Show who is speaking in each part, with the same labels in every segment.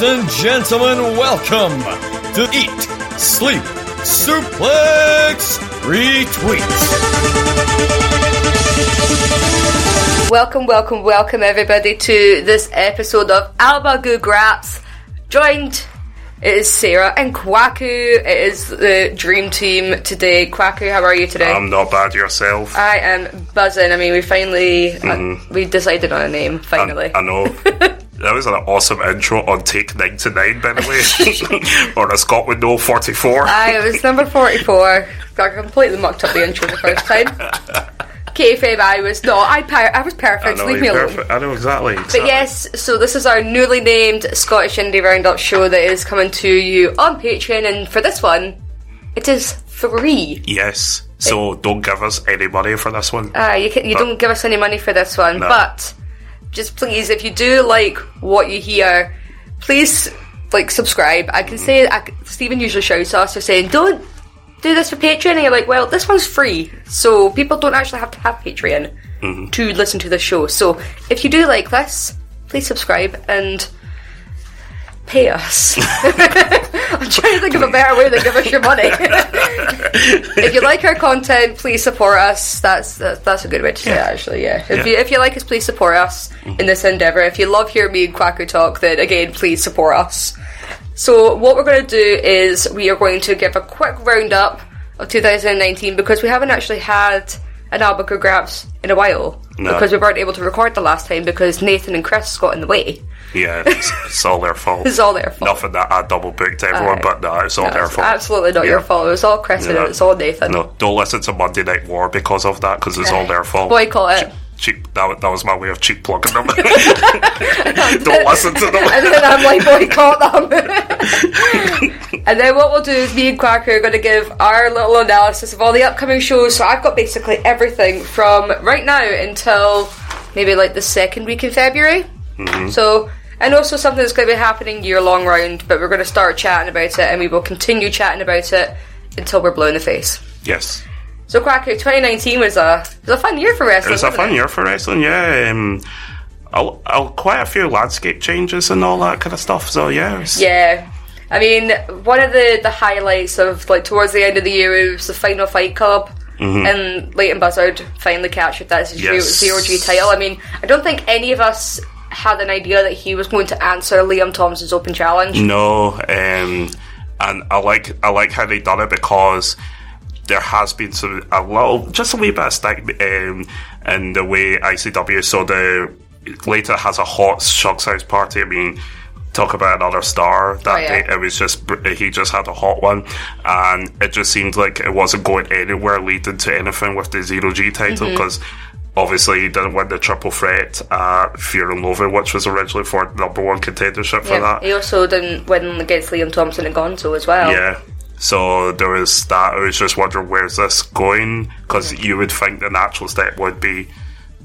Speaker 1: and gentlemen, welcome to Eat, Sleep, Suplex, Retweets.
Speaker 2: Welcome everybody to this episode of Alba Gu Graps. Joined, it is Sarah and Kwaku. It is the dream team today. Kwaku, how are you today?
Speaker 3: I'm not bad, yourself.
Speaker 2: I am buzzing. I mean, we finally, we decided on a name, finally.
Speaker 3: I know. That was an awesome intro on take 99, by the way. Or a Scotland No 44.
Speaker 2: It was number 44. I completely mucked up the intro the first time. Kayfabe, I was perfect. Leave me alone.
Speaker 3: I know exactly.
Speaker 2: But yes, so this is our newly named Scottish Indie Roundup show that is coming to you on Patreon, and for this one, it is free.
Speaker 3: Yes. So don't give us any money for this one.
Speaker 2: You don't give us any money for this one,
Speaker 3: no.
Speaker 2: But just please, if you do like what you hear, please subscribe. I can say Stephen usually shouts us for saying don't do this for Patreon, and you're like, well, this one's free, so people don't actually have to have Patreon to listen to the show. So if you do like this, please subscribe and pay us. I'm trying to think of a better way than give us your money. If you like our content, please support us. That's a good way to say it, actually. Yeah. If you like us, please support us in this endeavour. If you love hearing me and Kwaku talk, then again, please support us. So what we're going to do is we are going to give a quick roundup of 2019 because we haven't actually had an Alba Gu Graps in a while. No. Because we weren't able to record the last time because Nathan and Chris got in the way.
Speaker 3: Yeah, it's all their fault.
Speaker 2: It's all their fault.
Speaker 3: Nothing that I double booked everyone, but no, it's all their fault.
Speaker 2: Absolutely not your fault. It was all Chris and it's all Nathan.
Speaker 3: No, don't listen to Monday Night War because of that, because it's all their fault.
Speaker 2: Boycott it.
Speaker 3: Cheap. That was my way of cheap plugging them. Don't listen to them.
Speaker 2: And then I'm like, boycott them. And then what we'll do is me and Kwaku are going to give our little analysis of all the upcoming shows. So I've got basically everything from right now until maybe the second week in February. So, and also something that's going to be happening year-long round, but we're going to start chatting about it, and we will continue chatting about it until we're blue in the face.
Speaker 3: Yes.
Speaker 2: So Kwaku, 2019 was a fun year for wrestling.
Speaker 3: It was a fun year for wrestling, yeah. Quite a few landscape changes and all that kind of stuff. So yeah.
Speaker 2: Yeah, I mean, one of the highlights of towards the end of the year was the final Fight Club, and Leighton Buzzard finally captured that zero G title. I mean, I don't think any of us had an idea that he was going to answer Liam Thompson's open challenge.
Speaker 3: No, and I like how they done it because there has been just a wee bit of stick in the way ICW. So later has a hot Shug's House party. I mean, talk about another star that day. It was he just had a hot one, and it just seemed like it wasn't going anywhere leading to anything with the Zero G title because obviously he didn't win the triple threat Fear and Loathing, which was originally for number one contendership for that. He
Speaker 2: also didn't win against Liam Thompson and Gonzo as well.
Speaker 3: Yeah. So there was that. I was just wondering, where's this going? Because you would think the natural step would be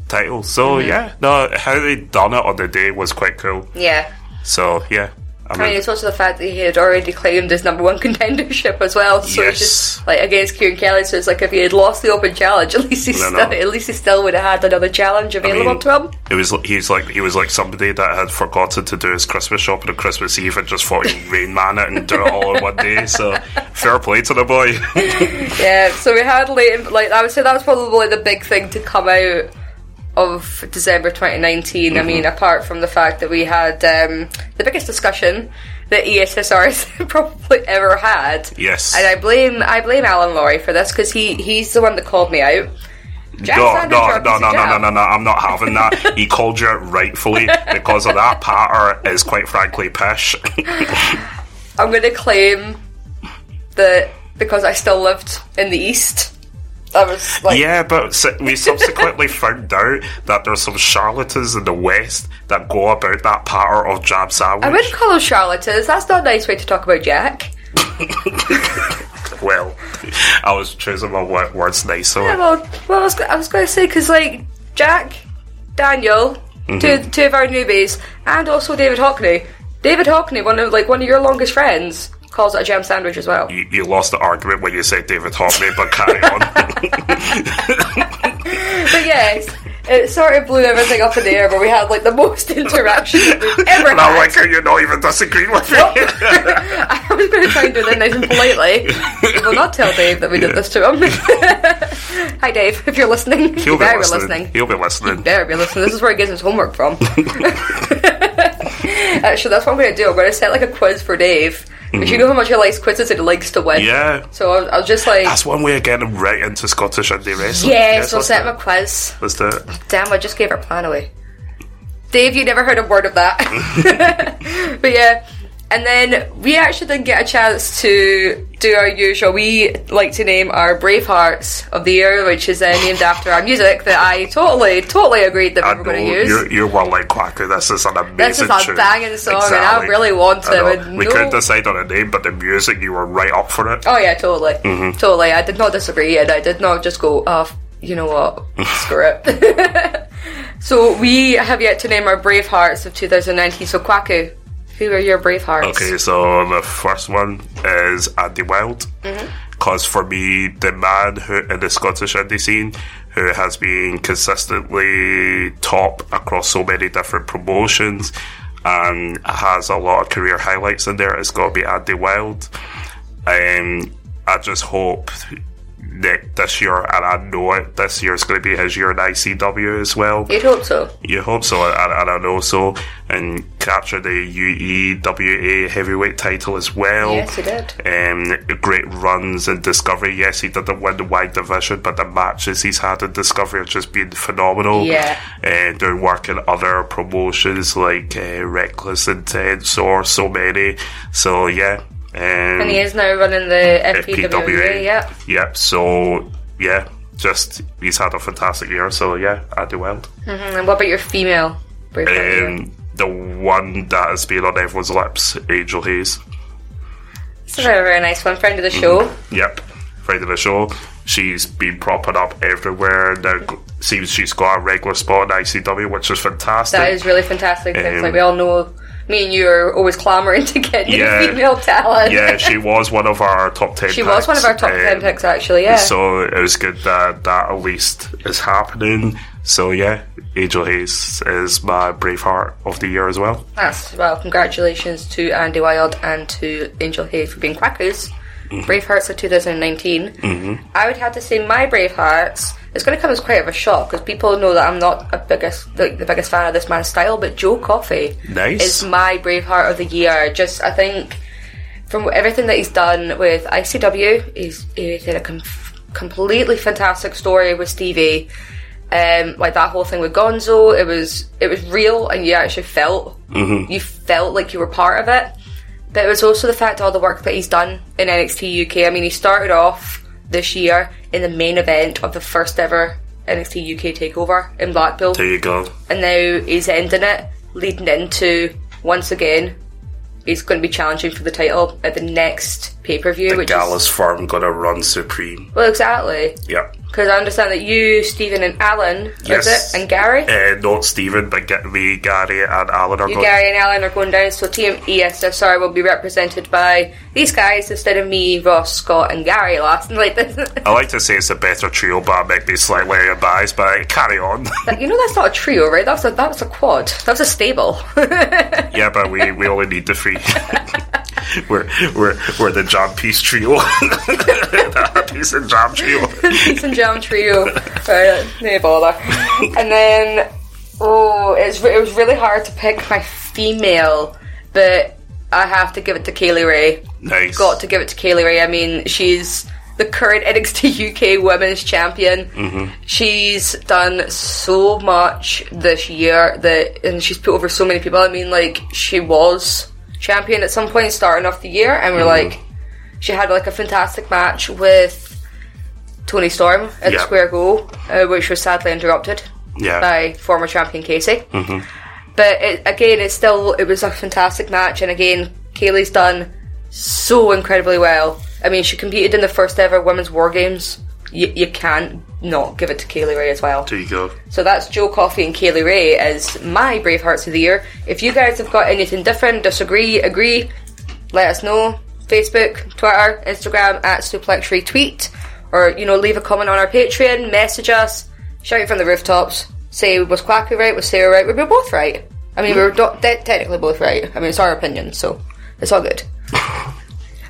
Speaker 3: title. So how they done it on the day was quite cool.
Speaker 2: Yeah.
Speaker 3: So yeah.
Speaker 2: I mean, it's also the fact that he had already claimed his number one contendership as well. So it's just against Kieran Kelly. So it's if he had lost the open challenge, at least he still would have had another challenge available to him.
Speaker 3: He was like somebody that had forgotten to do his Christmas shopping on Christmas Eve and just thought he'd Rain Man it and do it all in one day. So fair play to the boy.
Speaker 2: Yeah. So we had Leighton. I would say that was probably the big thing to come out of December 2019. I mean, apart from the fact that we had the biggest discussion that ESSR has probably ever had.
Speaker 3: Yes.
Speaker 2: And I blame Alan Laurie for this because he's the one that called me out.
Speaker 3: No, I'm not having that. He called you out rightfully because of that patter is quite frankly pish.
Speaker 2: I'm going to claim that because I still lived in the East, I was
Speaker 3: but we subsequently found out that there's some charlatans in the West that go about that patter of jab sandwich.
Speaker 2: I wouldn't call them charlatans. That's not a nice way to talk about Jack.
Speaker 3: Well, I was choosing my words nicer.
Speaker 2: Yeah, well, I was going to say because Jack, Daniel, two of our newbies, and also David Hockney. David Hockney, one of your longest friends, calls it a jam sandwich as well.
Speaker 3: You lost the argument when you said David Hockney, but carry on.
Speaker 2: But yes, it sort of blew everything up in the air, but we had like the most interaction that we've ever
Speaker 3: And I
Speaker 2: had.
Speaker 3: like how you're not even disagreeing with me.
Speaker 2: I was going to try and do that nice and politely. We will not tell Dave that we did this to him. Hi Dave, if you're listening.
Speaker 3: He'll
Speaker 2: You
Speaker 3: be
Speaker 2: better
Speaker 3: listening. He'll be listening.
Speaker 2: You better be listening. This is where he gets his homework from. Actually, that's what I'm going to do. I'm going to set like a quiz for Dave. Because you know how much he likes quizzes and he likes to win.
Speaker 3: Yeah.
Speaker 2: So I was just like...
Speaker 3: That's one way of getting him right into Scottish indie wrestling.
Speaker 2: Yes, I'll
Speaker 3: let's
Speaker 2: set
Speaker 3: do
Speaker 2: him a
Speaker 3: it.
Speaker 2: quiz.
Speaker 3: Let's do it.
Speaker 2: Damn, I just gave our plan away. Dave, you never heard a word of that. But yeah, and then we actually didn't get a chance to do our usual. We like to name our Bravehearts of the year, which is named after our music that I totally agreed that we were going to use.
Speaker 3: You're one like Kwaku. This is an amazing
Speaker 2: This is a
Speaker 3: tune.
Speaker 2: banging song, and I really want
Speaker 3: I know.
Speaker 2: to.
Speaker 3: We couldn't decide on a name, but the music, you were right up for it.
Speaker 2: Oh yeah, totally. Totally. I did not disagree, and I did not just go, you know what, screw it. So we have yet to name our Bravehearts of 2019. So Kwaku, who are your Bravehearts?
Speaker 3: Okay, so the first one is Andy Wilde. Because for me, the man who in the Scottish indie scene who has been consistently top across so many different promotions and has a lot of career highlights in there, it's got to be Andy Wilde. I just hope that this year, and I know it, this year is going to be his year in ICW as well.
Speaker 2: You'd hope so.
Speaker 3: You hope so, and I know so. And capture the UEWA heavyweight title as well.
Speaker 2: Yes, he did.
Speaker 3: Great runs in Discovery. Yes, he didn't win the wide division, but the matches he's had in Discovery have just been phenomenal.
Speaker 2: Yeah.
Speaker 3: Doing work in other promotions like Reckless Intense or so many. So yeah.
Speaker 2: And he is now running the FPWA, yeah.
Speaker 3: Yep, so, yeah, just, he's had a fantastic year, so yeah, Andy Wilde.
Speaker 2: And what about your female Braveheart?
Speaker 3: The one that has been on everyone's lips, Angel Hayes.
Speaker 2: It's a very, very nice one. Friend of the show.
Speaker 3: Yep, friend of the show. She's been propping up everywhere. Now, seems she's got a regular spot in ICW, which is fantastic.
Speaker 2: That is really fantastic. It's like we all know... Me and you are always clamouring to get new female talent.
Speaker 3: Yeah, she was one of our top 10
Speaker 2: She
Speaker 3: picks.
Speaker 2: was one of our top 10 picks, actually, yeah.
Speaker 3: So it was good that at least is happening. So yeah, Angel Hayes is my Braveheart of the year as well.
Speaker 2: Well, congratulations to Andy Wilde and to Angel Hayes for being Kwaku's Bravehearts of 2019. I would have to say my Bravehearts... It's going to come as quite of a shock because people know that I'm not the biggest fan of this man's style, but Joe Coffey is my Braveheart of the year. Just, I think, from everything that he's done with ICW, he did a completely fantastic story with Stevie. Like that whole thing with Gonzo, it was real, and you actually felt you felt like you were part of it. But it was also the fact of all the work that he's done in NXT UK. I mean, he started off this year in the main event of the first ever NXT UK takeover in Blackpool.
Speaker 3: There you go.
Speaker 2: And now he's ending it, leading into, once again, he's going to be challenging for the title at the next pay-per-view.
Speaker 3: The Gallus firm going to run supreme.
Speaker 2: Well, exactly.
Speaker 3: Yep.
Speaker 2: Because I understand that you, Stephen and Alan, is it? And Gary?
Speaker 3: Not Stephen, but me, Gary and Alan are going.
Speaker 2: Gary and Alan are going down, so Team ESSR will be represented by these guys instead of me, Ross, Scott and Gary last night.
Speaker 3: I like to say it's a better trio, but I might be slightly biased, but carry on.
Speaker 2: You know that's not a trio, right? That was a quad. That was a stable.
Speaker 3: Yeah, but we only need the three. We're the Jam Piece trio. The Piece and Jam trio.
Speaker 2: Piece and Jam trio. Right, no bother. And then, it was really hard to pick my female, but I have to give it to Kaylee Ray.
Speaker 3: Nice.
Speaker 2: Got to give it to Kaylee Ray. I mean, she's the current NXT UK Women's Champion. She's done so much this year and she's put over so many people. I mean, like, she was champion at some point starting off the year, and we're like, she had like a fantastic match with Toni Storm at the Square Go, which was sadly interrupted by former champion Casey. But it was a fantastic match, and again, Kaylee's done so incredibly well. I mean, she competed in the first ever Women's War Games. You can't not give it to Kaylee Ray as well.
Speaker 3: There you go.
Speaker 2: So that's Joe Coffey and Kaylee Ray as my Bravehearts of the year. If you guys have got anything different, disagree, agree, let us know. Facebook, Twitter, Instagram at Suplex Retweet, or leave a comment on our Patreon, message us, shout from the rooftops. say, was Kwaku right? Was Sarah right? We were both right. I mean, we were technically both right. I mean, it's our opinion, so it's all good.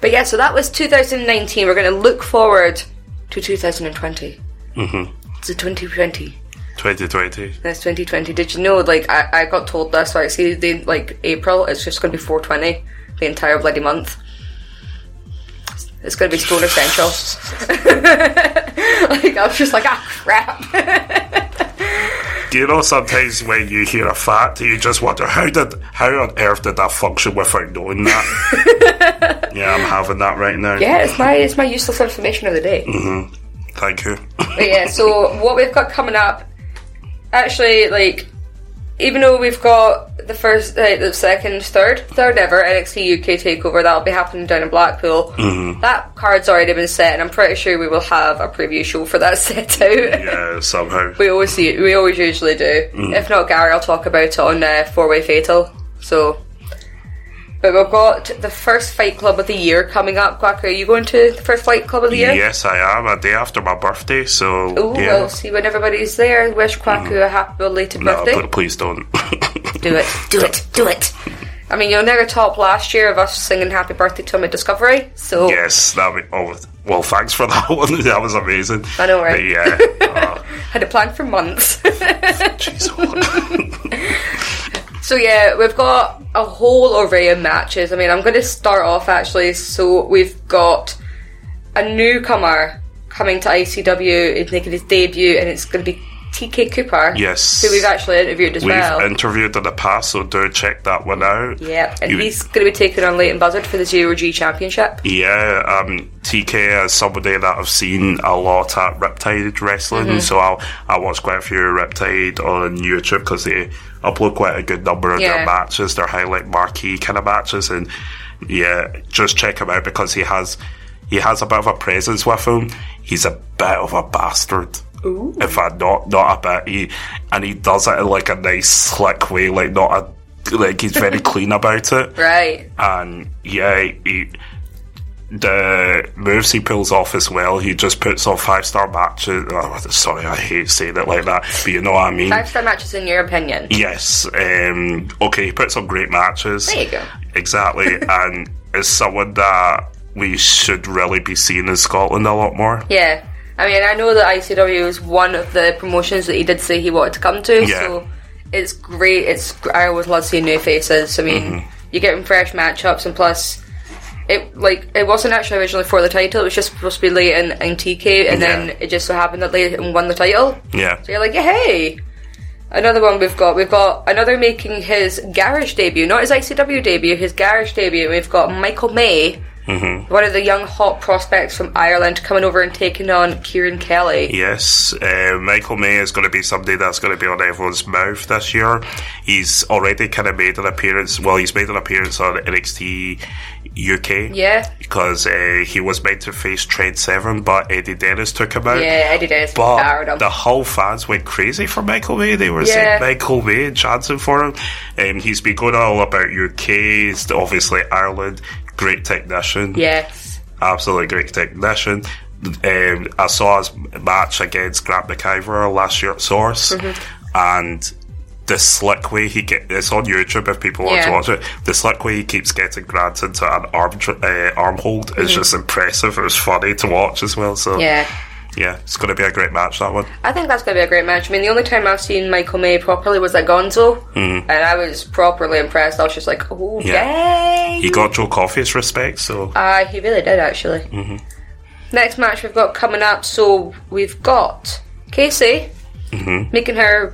Speaker 2: But yeah, so that was 2019. We're going to look forward to 2020. It's a 2020.
Speaker 3: 2020.
Speaker 2: That's 2020. Did you know, like, I got told this, like, see, like, April, it's just going to be 420 the entire bloody month. It's going to be Stoner Central. Like, I was just like, crap.
Speaker 3: Do you know sometimes when you hear a fact, you just wonder, how on earth did that function without knowing that? Yeah, I'm having that right now.
Speaker 2: Yeah, it's my useless information of the day.
Speaker 3: Thank you.
Speaker 2: But yeah, so what we've got coming up, actually, like, even though we've got the first, the second, third ever NXT UK takeover, that'll be happening down in Blackpool. That card's already been set, and I'm pretty sure we will have a preview show for that set out.
Speaker 3: Yeah, somehow.
Speaker 2: We always usually do. If not, Gary, I'll talk about it on 4-Way Fatal. So, but we've got the first Fight Club of the year coming up. Kwaku, are you going to the first Fight Club of the year?
Speaker 3: Yes, I am. A day after my birthday, so
Speaker 2: Ooh,
Speaker 3: yeah.
Speaker 2: we'll see when everybody's there. Wish Kwaku a happy belated birthday.
Speaker 3: No, please don't.
Speaker 2: Do it. I mean, you'll never top last year of us singing happy birthday to him at Discovery, so...
Speaker 3: Yes, well, thanks for that one. That was amazing.
Speaker 2: I know, right?
Speaker 3: But yeah.
Speaker 2: Had it planned for months.
Speaker 3: Jeez.
Speaker 2: So yeah, we've got a whole array of matches. I mean, I'm going to start off actually. So we've got a newcomer coming to ICW. He's making his debut, and it's going to be TK Cooper.
Speaker 3: Yes.
Speaker 2: Who we've actually interviewed as well.
Speaker 3: We've interviewed in the past, so do check that one out.
Speaker 2: Yeah, and he's going to be taking on Leighton Buzzard for the 0G Championship.
Speaker 3: Yeah, TK is somebody that I've seen a lot at Riptide Wrestling, so I watch quite a few Riptide on YouTube because they upload quite a good number of their matches, their highlight marquee kind of matches, and yeah, just check him out because he has a bit of a presence with him. He's a bit of a bastard.
Speaker 2: Ooh.
Speaker 3: In fact, not a bit. He does it in like a nice, slick way, like he's very clean about it.
Speaker 2: Right.
Speaker 3: And yeah, the moves he pulls off as well, he just puts on 5-star matches. Oh, sorry, I hate saying it like that, but you know what I mean.
Speaker 2: 5-star matches in your opinion?
Speaker 3: Yes. Okay, he puts on great matches.
Speaker 2: There you go.
Speaker 3: Exactly. And is someone that we should really be seeing in Scotland a lot more.
Speaker 2: Yeah. I mean, I know that ICW is one of the promotions that he did say he wanted to come to, so it's great. I always love seeing new faces. I mean, you get them fresh matchups, and plus, it wasn't actually originally for the title. It was just supposed to be Leighton and TK, and then it just so happened that Leighton won the title. Yeah. So you're like, hey. Another one we've got another making his garage debut, not his ICW debut, his garage debut. We've got Michael May. One of the young hot prospects from Ireland coming over and taking on Kieran Kelly. Yes,
Speaker 3: Michael May is going to be somebody that's going to be on everyone's mouth this year. He's already kind of made an appearance. Well, he's made an appearance on NXT UK. Yeah. Because he was meant to face Trent Seven, but Eddie Dennis took him out.
Speaker 2: Yeah, Eddie Dennis powered him.
Speaker 3: The whole fans went crazy for Michael May. They were saying Michael May and chanting for him. He's been going all about UK. He's obviously Ireland. Great technician. Yes. Absolutely great technician. I saw his match against Grant McIver last year at Source, and the slick way it's on YouTube if people want to watch it, the slick way he keeps getting Grant into an arm hold is just impressive. It was funny to watch as well, so yeah, it's going to be a great match, that one.
Speaker 2: I think that's going to be a great match. I mean, the only time I've seen Michael May properly was at Gonzo, and I was properly impressed. I was just like, oh, dang.
Speaker 3: He got Joe Coffey's respect, so...
Speaker 2: he really did, actually. Next match we've got coming up, so we've got Casey making her...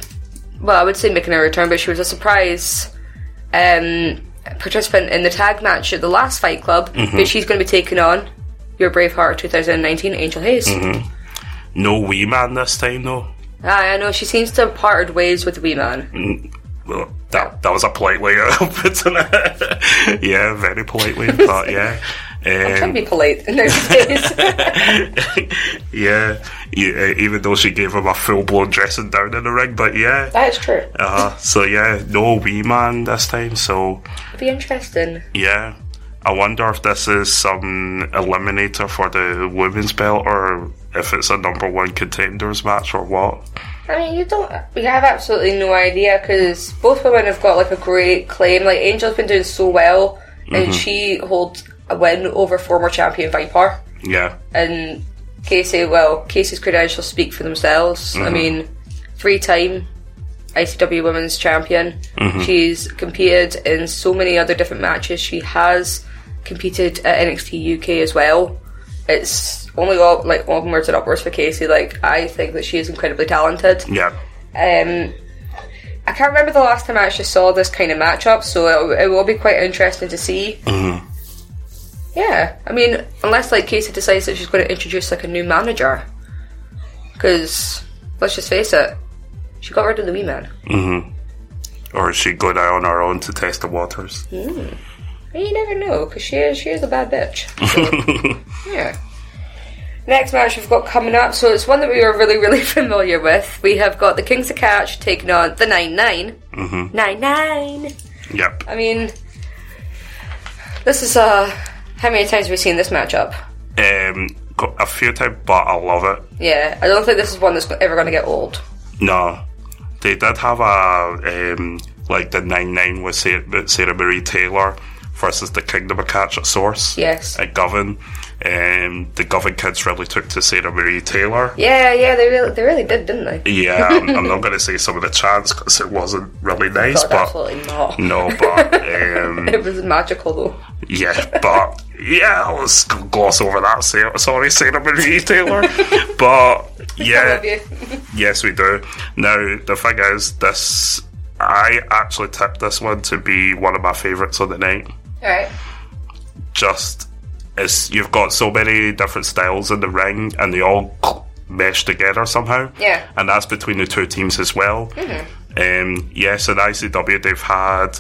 Speaker 2: Well, I would say making her return, but she was a surprise participant in the tag match at the last Fight Club, but she's going to be taking on your Braveheart 2019, Angel Hayes.
Speaker 3: No Wee Man this time, though.
Speaker 2: I know, she seems to have parted ways with the Wee Man.
Speaker 3: Well, that was a polite way of putting it. Yeah, very politely, but yeah.
Speaker 2: I'm trying to be polite in those days.
Speaker 3: Yeah, even though she gave him a full-blown dressing down in the ring, but yeah.
Speaker 2: That is true.
Speaker 3: So yeah, no Wee Man this time, so...
Speaker 2: It'll be interesting.
Speaker 3: Yeah. I wonder if this is some eliminator for the women's belt, or if it's a number one contenders match, or what.
Speaker 2: I mean, we have absolutely no idea, because both women have got like a great claim. Like, Angel's been doing so well, and she holds a win over former champion Viper.
Speaker 3: Yeah.
Speaker 2: And Casey's credentials speak for themselves. I mean, 3-time ICW Women's Champion. She's competed in so many other different matches. She has competed at NXT UK as well. It's only onwards and upwards for Casey. Like, I think that she is incredibly talented.
Speaker 3: Yeah.
Speaker 2: I can't remember the last time I actually saw this kind of matchup, so it will be quite interesting to see. Yeah, I mean, unless like Casey decides that she's going to introduce like a new manager, because let's just face it, she got rid of the wee man.
Speaker 3: Or she go down on her own to test the waters.
Speaker 2: You never know, because she is a bad bitch. So, yeah. Next match we've got coming up, so it's one that we were really, really familiar with. We have got the Kings of Catch taking on the 9-9. 9-9.
Speaker 3: Yep.
Speaker 2: I mean, this is how many times have we seen this matchup?
Speaker 3: A few times, but I love it.
Speaker 2: Yeah, I don't think this is one that's ever going to get old.
Speaker 3: No. They did have a, like the 9-9 with Sarah Marie Taylor versus the Kingdom of Catch at Source.
Speaker 2: Yes.
Speaker 3: At Govan. The Govan kids really took to Sarah Marie Taylor.
Speaker 2: Yeah, they really did, didn't they?
Speaker 3: Yeah, I'm not going to say some of the chants because it wasn't really nice.
Speaker 2: God,
Speaker 3: but
Speaker 2: absolutely not.
Speaker 3: No, but...
Speaker 2: it was magical, though.
Speaker 3: Yeah, but... Yeah, let's gloss over that. Sorry, Sarah Marie Taylor. But, yeah.
Speaker 2: I love you.
Speaker 3: Yes, we do. Now, the thing is, I actually tipped this one to be one of my favourites of the night.
Speaker 2: Alright.
Speaker 3: You've got so many different styles in the ring, and they all mesh together somehow.
Speaker 2: Yeah.
Speaker 3: And that's between the two teams as well. Yes, in ICW they've had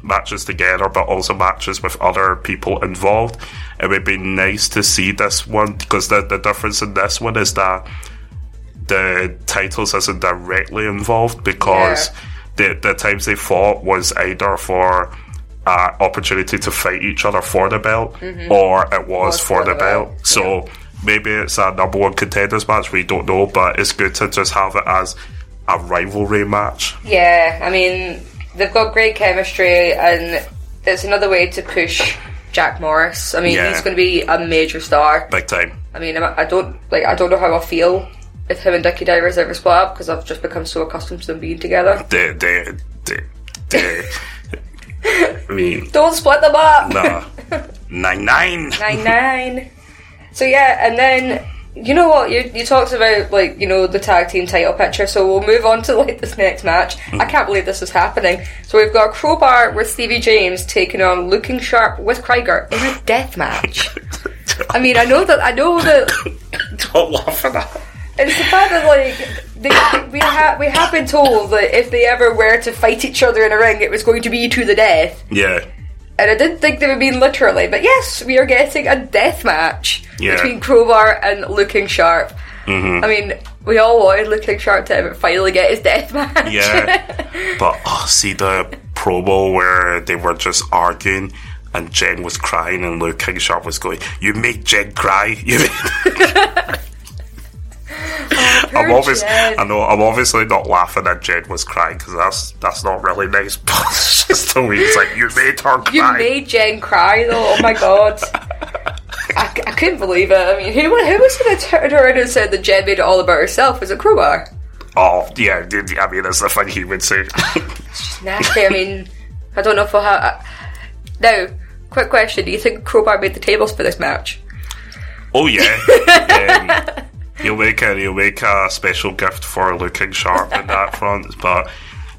Speaker 3: matches together, but also matches with other people involved. It would be nice to see this one, because the difference in this one is that the titles isn't directly involved, because the times they fought was either for opportunity to fight each other for the belt, or it was for the belt. So maybe it's a number one contenders match, we don't know, but it's good to just have it as a rivalry match. Yeah,
Speaker 2: I mean, they've got great chemistry, and it's another way to push Jack Morris. I mean, he's going to be a major star,
Speaker 3: big time.
Speaker 2: I mean, I don't know how I feel if him and Dickie Divers ever split up, because I've just become so accustomed to them being together.
Speaker 3: I mean,
Speaker 2: don't split them up.
Speaker 3: Nah. 9-9.
Speaker 2: 9-9. So yeah, and then you know what, you talked about, like, you know, the tag team title picture, so we'll move on to like this next match. I can't believe this is happening. So we've got Crowbar with Stevie James taking on Looking Sharp with Krieger in a death match. I mean, I know that
Speaker 3: don't laugh at that.
Speaker 2: It's the fact that, like, we have been told that if they ever were to fight each other in a ring, it was going to be to the death.
Speaker 3: Yeah.
Speaker 2: And I didn't think they would mean literally, but yes, we are getting a death match between Crowbar and Looking Sharp. I mean, we all wanted Looking Sharp to finally get his death match.
Speaker 3: Yeah. But, see the promo where they were just arguing and Jen was crying and Looking Sharp was going, "You make Jen cry." I'm obviously not laughing at Jen was crying, because that's not really nice, but it's just the way it's like, you made her cry.
Speaker 2: You made Jen cry though, oh my god. I couldn't believe it. I mean, who was going to turn around and said that Jen made it all about herself? Was it Crowbar?
Speaker 3: Oh, yeah, I mean, that's the thing he would say.
Speaker 2: It's just nasty. I mean, I don't know if now, quick question, do you think Crowbar made the tables for this match?
Speaker 3: Oh yeah. He'll make a special gift for Looking Sharp in that front, but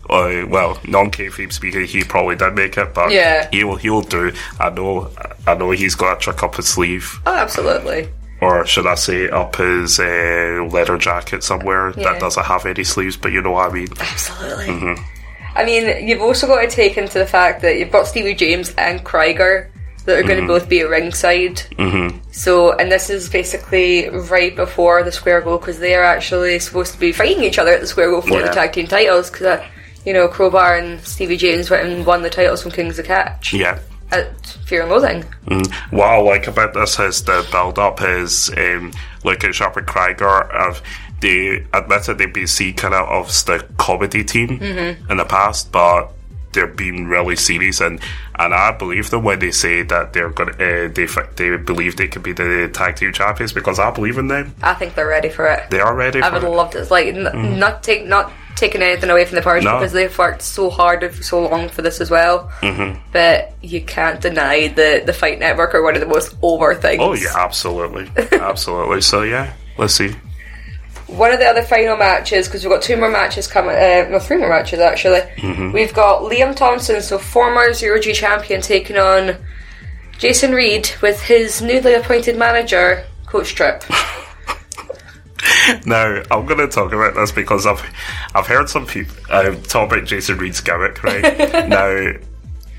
Speaker 3: non-kayfabe speaking, he probably did make it, but he'll do. I know he's got a trick up his sleeve.
Speaker 2: Oh, absolutely.
Speaker 3: Or should I say up his leather jacket somewhere that doesn't have any sleeves, but you know what I mean.
Speaker 2: Absolutely. I mean, you've also got to take into the fact that you've got Stevie James and Krieger that are going to both be at ringside. So, and this is basically right before the Square Go, because they are actually supposed to be fighting each other at the Square Go for the tag team titles, because you know, Crowbar and Stevie James went and won the titles from Kings of Catch. Yeah. At Fear and Loathing. What
Speaker 3: I like about this is the build up is Looking Sharp and Krieger they admitted they've been seen kind of as the comedy team in the past, but they're being really serious, and I believe them when they say that they're going they believe they could be the tag team champions, because I believe in them.
Speaker 2: I think they're ready for it.
Speaker 3: They are ready.
Speaker 2: I would love to. It's like not taking anything away from the powers, because they've worked so hard for so long for this as well. But you can't deny the Fight Network are one of the most over things.
Speaker 3: Oh yeah, absolutely, absolutely. So yeah, let's see.
Speaker 2: One of the other final matches, because we've got 2 more matches coming, 3 more matches actually. We've got Liam Thompson, so former Zero-G champion, taking on Jason Reed with his newly appointed manager, Coach Tripp.
Speaker 3: Now, I'm going to talk about this because I've heard some people talk about Jason Reed's gimmick, right? Now,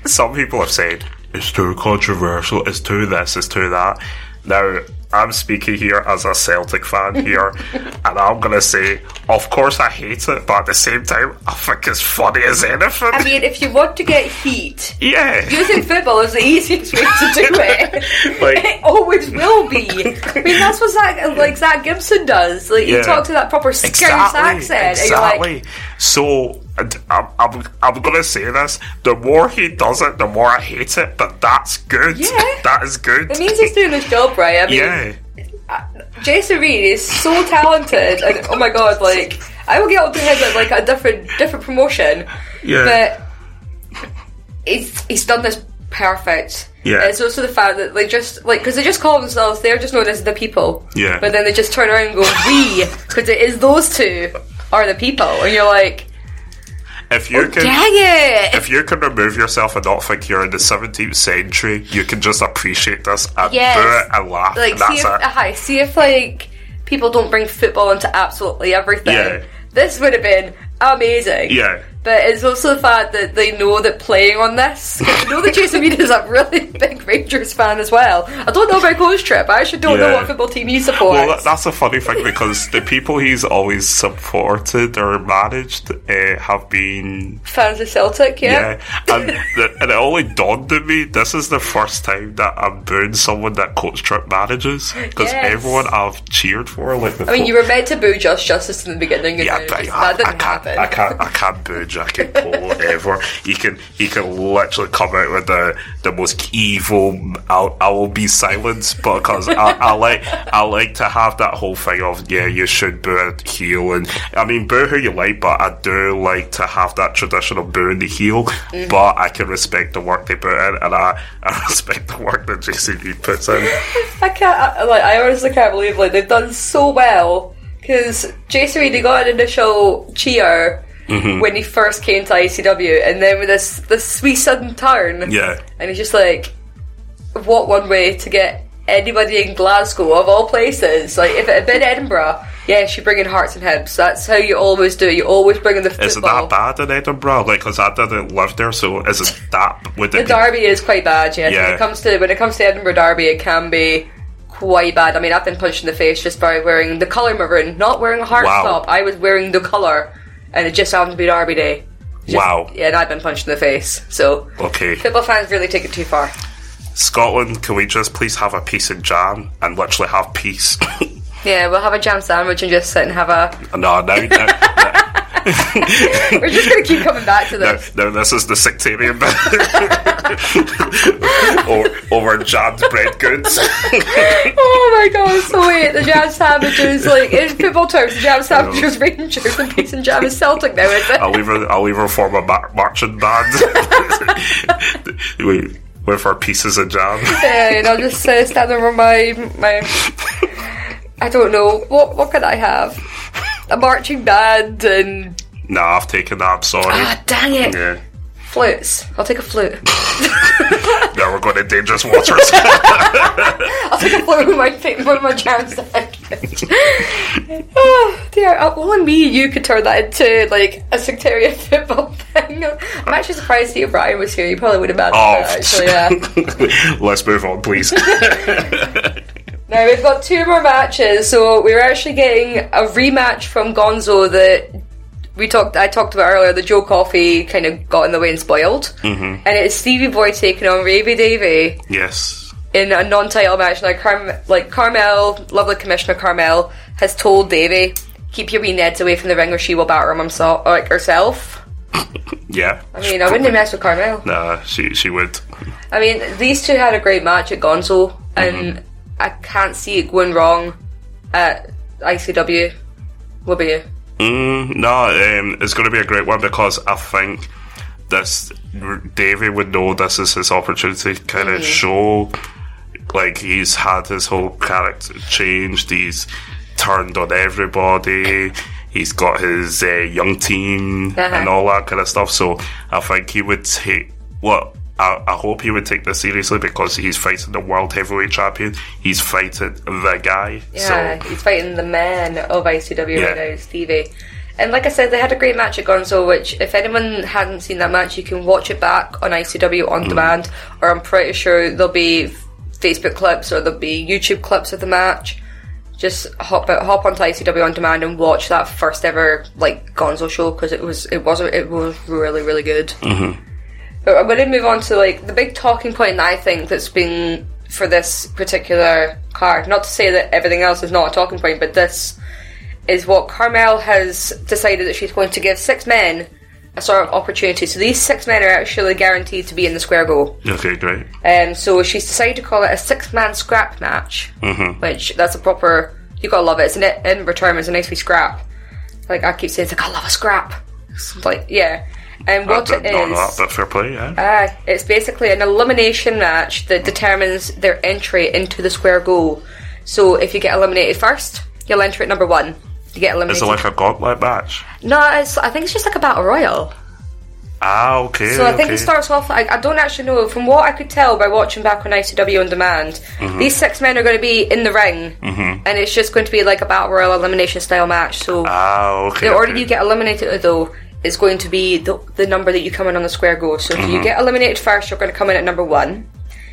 Speaker 3: some people have said, it's too controversial, it's too this, it's too that. Now, I'm speaking here as a Celtic fan here, and I'm going to say, of course I hate it, but at the same time, I think it's funny as anything.
Speaker 2: I mean, if you want to get heat,
Speaker 3: yeah,
Speaker 2: using football is the easiest way to do it.
Speaker 3: Like,
Speaker 2: it always will be. I mean, that's what Zach Gibson does. Like, you talk to that proper Scouse accent, and you're like...
Speaker 3: So, I'm going to say this, the more he does it, the more I hate it, but that's good.
Speaker 2: Yeah.
Speaker 3: That is good.
Speaker 2: It means he's doing his job right. I mean, Jason Reed is so talented, and oh my god, like, I will get onto him at like a different promotion.
Speaker 3: Yeah.
Speaker 2: But he's done this perfect.
Speaker 3: Yeah.
Speaker 2: It's also the fact that because they just call themselves, they're just known as the people.
Speaker 3: Yeah.
Speaker 2: But then they just turn around and go, we, because it is those two are the people, and you're like,
Speaker 3: if you
Speaker 2: dang it!
Speaker 3: If you can remove yourself and not think you're in the 17th century, you can just appreciate this and do it and laugh.
Speaker 2: Like,
Speaker 3: and that's
Speaker 2: see if like people don't bring football into absolutely everything.
Speaker 3: Yeah.
Speaker 2: This would have been amazing.
Speaker 3: Yeah.
Speaker 2: But it's also the fact that they know that playing on this, because you know that Jason Reed is a really big Rangers fan as well. I don't know about Coach Tripp. I actually don't know what football team he supports.
Speaker 3: Well, that's a funny thing, because the people he's always supported or managed have been
Speaker 2: fans of Celtic,
Speaker 3: and it only dawned on me, this is the first time that I'm booing someone that Coach Tripp manages, because everyone I've cheered for, like,
Speaker 2: I mean, you were meant to boo Justice in the beginning, and that didn't happen.
Speaker 3: I can't boo Jackie Cole ever. He can literally come out with the most evil I will be silenced, because I like to have that whole thing of, you should boo a heel, and I mean, boo who you like, but I do like to have that tradition of booing the heel. But I can respect the work they put in, and I respect the work that Jason Reed puts in.
Speaker 2: I honestly can't believe they've done so well, because Jason Reed, he got an initial cheer when he first came to ICW, and then with this wee sudden turn, and he's just like, what one way to get anybody in Glasgow, of all places. Like, if it had been Edinburgh, yes, you bring in Hearts and Hibs. That's how you always do it. You always bring in the football.
Speaker 3: Is it that bad in Edinburgh? Like, because I didn't live there, so is it that?
Speaker 2: The derby is quite bad, yes. When it comes to Edinburgh derby, it can be quite bad. I mean, I've been punched in the face just by wearing the colour maroon, not wearing a heart top. I was wearing the colour, and it just happened to be derby day. Yeah, and I've been punched in the face. So, football fans really take it too far.
Speaker 3: Scotland, can we just please have a piece of jam and literally have peace?
Speaker 2: Yeah, we'll have a jam sandwich and just sit and have a...
Speaker 3: No.
Speaker 2: We're just going to keep coming back to this.
Speaker 3: No, this is the sectarian bit. over jammed bread goods.
Speaker 2: Oh my god, so wait, the jam sandwiches, like, in football terms, the jam sandwiches Rangers and peace and jam is Celtic now, is it?
Speaker 3: I'll even form a marching band. With our pieces of jam.
Speaker 2: Yeah, and I'll just stand over my I don't know, what can I have? A marching band and...
Speaker 3: Nah, I've taken that, I'm sorry.
Speaker 2: Ah, dang it.
Speaker 3: Yeah.
Speaker 2: Flutes. I'll take a flute.
Speaker 3: Now we're going to dangerous waters.
Speaker 2: I'll take a flute with my jam sandwich. Oh dear, only me and you could turn that into like a sectarian football thing. I'm actually surprised Steve Bryan was here. You probably would have managed that, actually, yeah.
Speaker 3: Let's move on, please.
Speaker 2: Now we've got 2 more matches, so we're actually getting a rematch from Gonzo that I talked about earlier. The Joe Coffey kind of got in the way and spoiled, and it's Stevie Boy taking on Ravy Davey.
Speaker 3: Yes.
Speaker 2: In a non-title match. Now, Carmel, lovely Commissioner Carmel, has told Davey, keep your wee Neds away from the ring or she will batter him herself.
Speaker 3: Yeah.
Speaker 2: I mean, I wouldn't mess with Carmel.
Speaker 3: Nah, she would.
Speaker 2: I mean, these two had a great match at Gonzo, and I can't see it going wrong at ICW. What about you?
Speaker 3: It's going to be a great one because I think Davey would know this is his opportunity to kind of show, like, he's had his whole character changed, he's turned on everybody, he's got his young team and all that kind of stuff, so I think he would take, I hope he would take this seriously because he's fighting the World Heavyweight Champion, he's fighting the guy.
Speaker 2: Yeah, so he's fighting the man of ICW right now, Stevie. And like I said, they had a great match at Gonzo, which if anyone hadn't seen that match, you can watch it back on ICW on demand, or I'm pretty sure there'll be Facebook clips or there'll be YouTube clips of the match. Just hop onto ICW on demand and watch that first ever like Gonzo show because it was really, really good. But I'm going to move on to like the big talking point that I think that's been for this particular card. Not to say that everything else is not a talking point, but this is what Carmel has decided that she's going to give 6 men a sort of opportunity. So these 6 men are actually guaranteed to be in the square go.
Speaker 3: Okay, great.
Speaker 2: So she's decided to call it a 6-man scrap match, which that's a proper. You gotta love it. It's an Edinburgh term. It's a nice wee scrap. Like I keep saying, it's like I love a scrap. It's like yeah. And what it is,
Speaker 3: not that fair play, yeah.
Speaker 2: It's basically an elimination match that determines their entry into the square go. So if you get eliminated first, you'll enter at number 1. You get eliminated.
Speaker 3: Is it like a gauntlet match?
Speaker 2: No, I think it's just like a battle royal.
Speaker 3: Okay.
Speaker 2: So I think it starts off. I don't actually know. From what I could tell by watching back on ICW on demand, these 6 men are going to be in the ring, and it's just going to be like a battle royal elimination style match. So the order you get eliminated though is going to be the number that you come in on the square go. So if you get eliminated first, you're going to come in at number 1.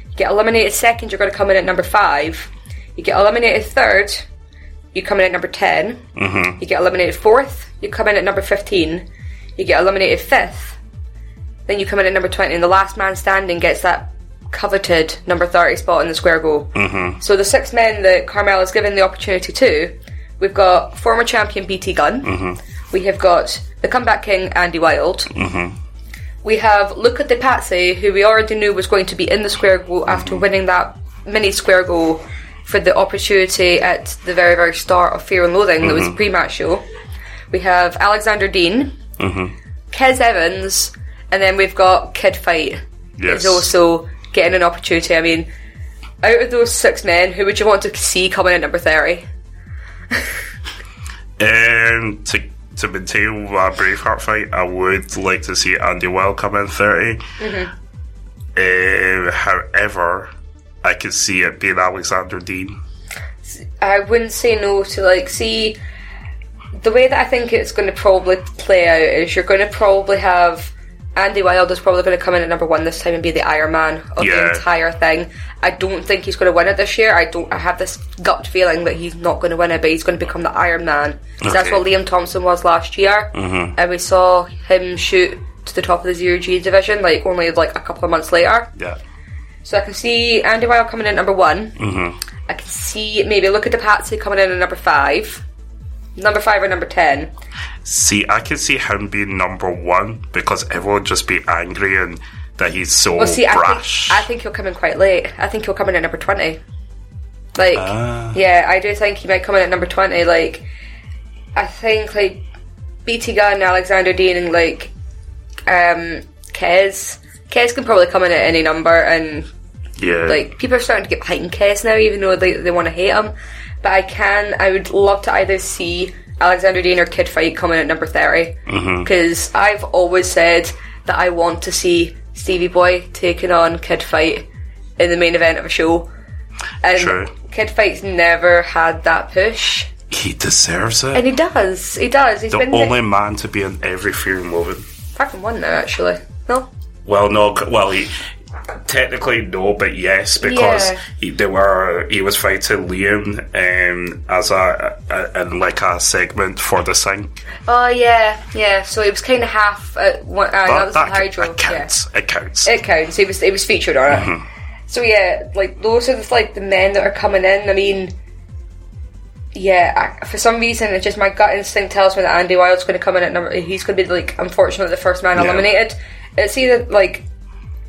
Speaker 2: You get eliminated second, you're going to come in at number 5. You get eliminated third, you come in at number 10. You get eliminated 4th, you come in at number 15. You get eliminated 5th, then you come in at number 20, and the last man standing gets that coveted number 30 spot in the square go. So the 6 men that Carmel is given the opportunity to, we've got former champion BT Gunn, we have got the comeback king Andy Wilde, we have Luca De Patsy, who we already knew was going to be in the square go after winning that mini square go for the opportunity at the very, very start of Fear and Loathing. That was a pre-match show. We have Alexander Dean, Kez Evans, and then we've got Kid Fight. Is also getting an opportunity. I mean, out of those 6 men, who would you want to see coming in number 30?
Speaker 3: To maintain a Braveheart fight, I would like to see Andy Wilde come in 30. However, I could see it being Alexander Dean.
Speaker 2: I wouldn't say no to see the way that I think it's going to probably play out is you're going to probably have Andy Wilde is probably going to come in at number 1 this time and be the Iron Man of the entire thing. I don't think he's going to win it this year. I have this gut feeling that he's not going to win it, but he's going to become the Iron Man. Because that's what Liam Thompson was last year. And we saw him shoot to the top of the 0G division only a couple of months later. So I can see Andy Wilde coming in at number 1. I can see maybe look at the Patsy coming in at number 5. Number 5 or number 10.
Speaker 3: See, I can see him being number 1 because everyone would just be angry and that he's so brash.
Speaker 2: I think he'll come in quite late. I think he'll come in at number 20. Yeah, I do think he might come in at number 20. I think BT Gunn, Alexander Dean, and Kez can probably come in at any number, and people are starting to get behind Kez now, even though they want to hate him. But I would love to either see Alexander Dean or Kid Fight come in at number 30, because I've always said that I want to see Stevie Boy taking on Kid Fight in the main event of a show, and Kid Fight's never had that push.
Speaker 3: He deserves it,
Speaker 2: and he does. He's
Speaker 3: the only man to be in every Fear and Loathing, apart
Speaker 2: from one now, actually. No.
Speaker 3: Well, no. Well, he technically no, but yes, because he was fighting Liam as a segment for the Sink.
Speaker 2: Oh yeah. So he was kind of half. That was Hydro.
Speaker 3: It counts.
Speaker 2: It counts. He was featured on it. So yeah, those are the men that are coming in. I mean, Yeah, for some reason, it's just my gut instinct tells me that Andy Wilde's going to come in at number. He's going to be like, unfortunately, the first man eliminated. It's either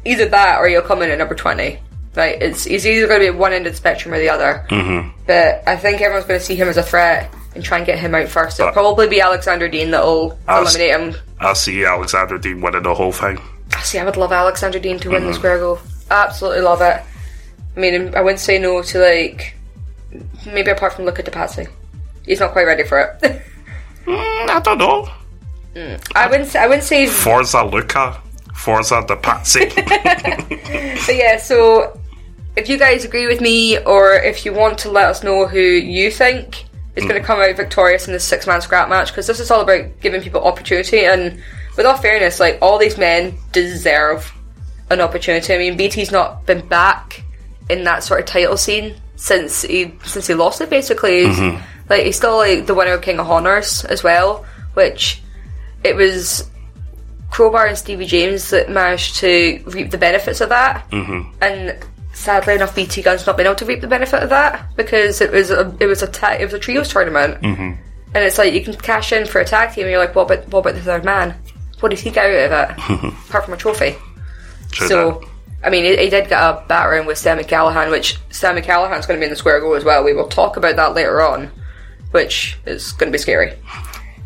Speaker 2: that or he'll come in at number 20. Right? He's either going to be at one end of the spectrum or the other. Mm-hmm. But I think everyone's going to see him as a threat and try and get him out first. It'll probably be Alexander Dean that'll eliminate him.
Speaker 3: I see Alexander Dean winning the whole thing.
Speaker 2: I would love Alexander Dean to win the Square Go. Absolutely love it. I mean, I wouldn't say no to, like, maybe apart from Luca DePazzi. He's not quite ready for it.
Speaker 3: I don't know.
Speaker 2: I wouldn't say
Speaker 3: Forza Luca, Forza DePazzi.
Speaker 2: But yeah, so if you guys agree with me, or if you want to let us know who you think is going to come out victorious in this 6-man scrap match, because this is all about giving people opportunity, and with all fairness, like, all these men deserve an opportunity. I mean, BT's not been back in that sort of title scene since he lost it, basically. He's still like the winner of King of Honors as well, which it was Crowbar and Stevie James that managed to reap the benefits of that, and sadly enough, BT Gunn's not been able to reap the benefit of that because it was a trios tournament, and it's like you can cash in for a tag team, and you're like, what about the third man? What did he get out of it apart from a trophy? So, I mean, he did get a battering with Sammy Callahan, which Sammy Callahan's going to be in the Square Go as well. We will talk about that later on, which is going to be scary.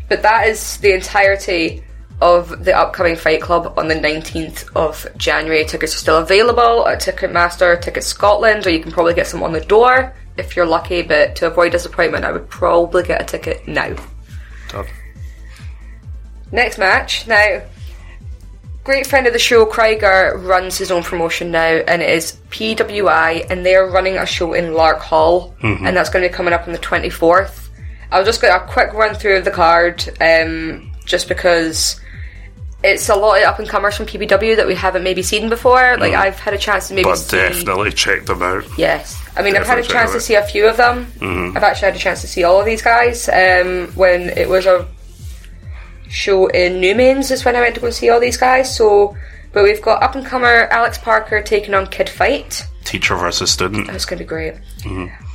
Speaker 2: But that is the entirety of the upcoming Fight Club on the 19th of January. Tickets are still available at Ticketmaster, Ticket Scotland, or you can probably get some on the door if you're lucky, but to avoid disappointment, I would probably get a ticket now.
Speaker 3: Done.
Speaker 2: Next match. Now, great friend of the show, Krieger, runs his own promotion now, and it is PWI, and they're running a show in Lark Hall, and that's going to be coming up on the 24th. I'll just get a quick run through of the card, just because it's a lot of up-and-comers from PBW that we haven't maybe seen before. Like, I've had a chance to maybe see...
Speaker 3: But definitely check them out.
Speaker 2: Yes. I mean, I've had a chance to see a few of them. I've actually had a chance to see all of these guys, when it was a show in Newman's is when I went to go see all these guys. But we've got up-and-comer Alex Parker taking on Kid Fight.
Speaker 3: Teacher versus student.
Speaker 2: That's going to be great.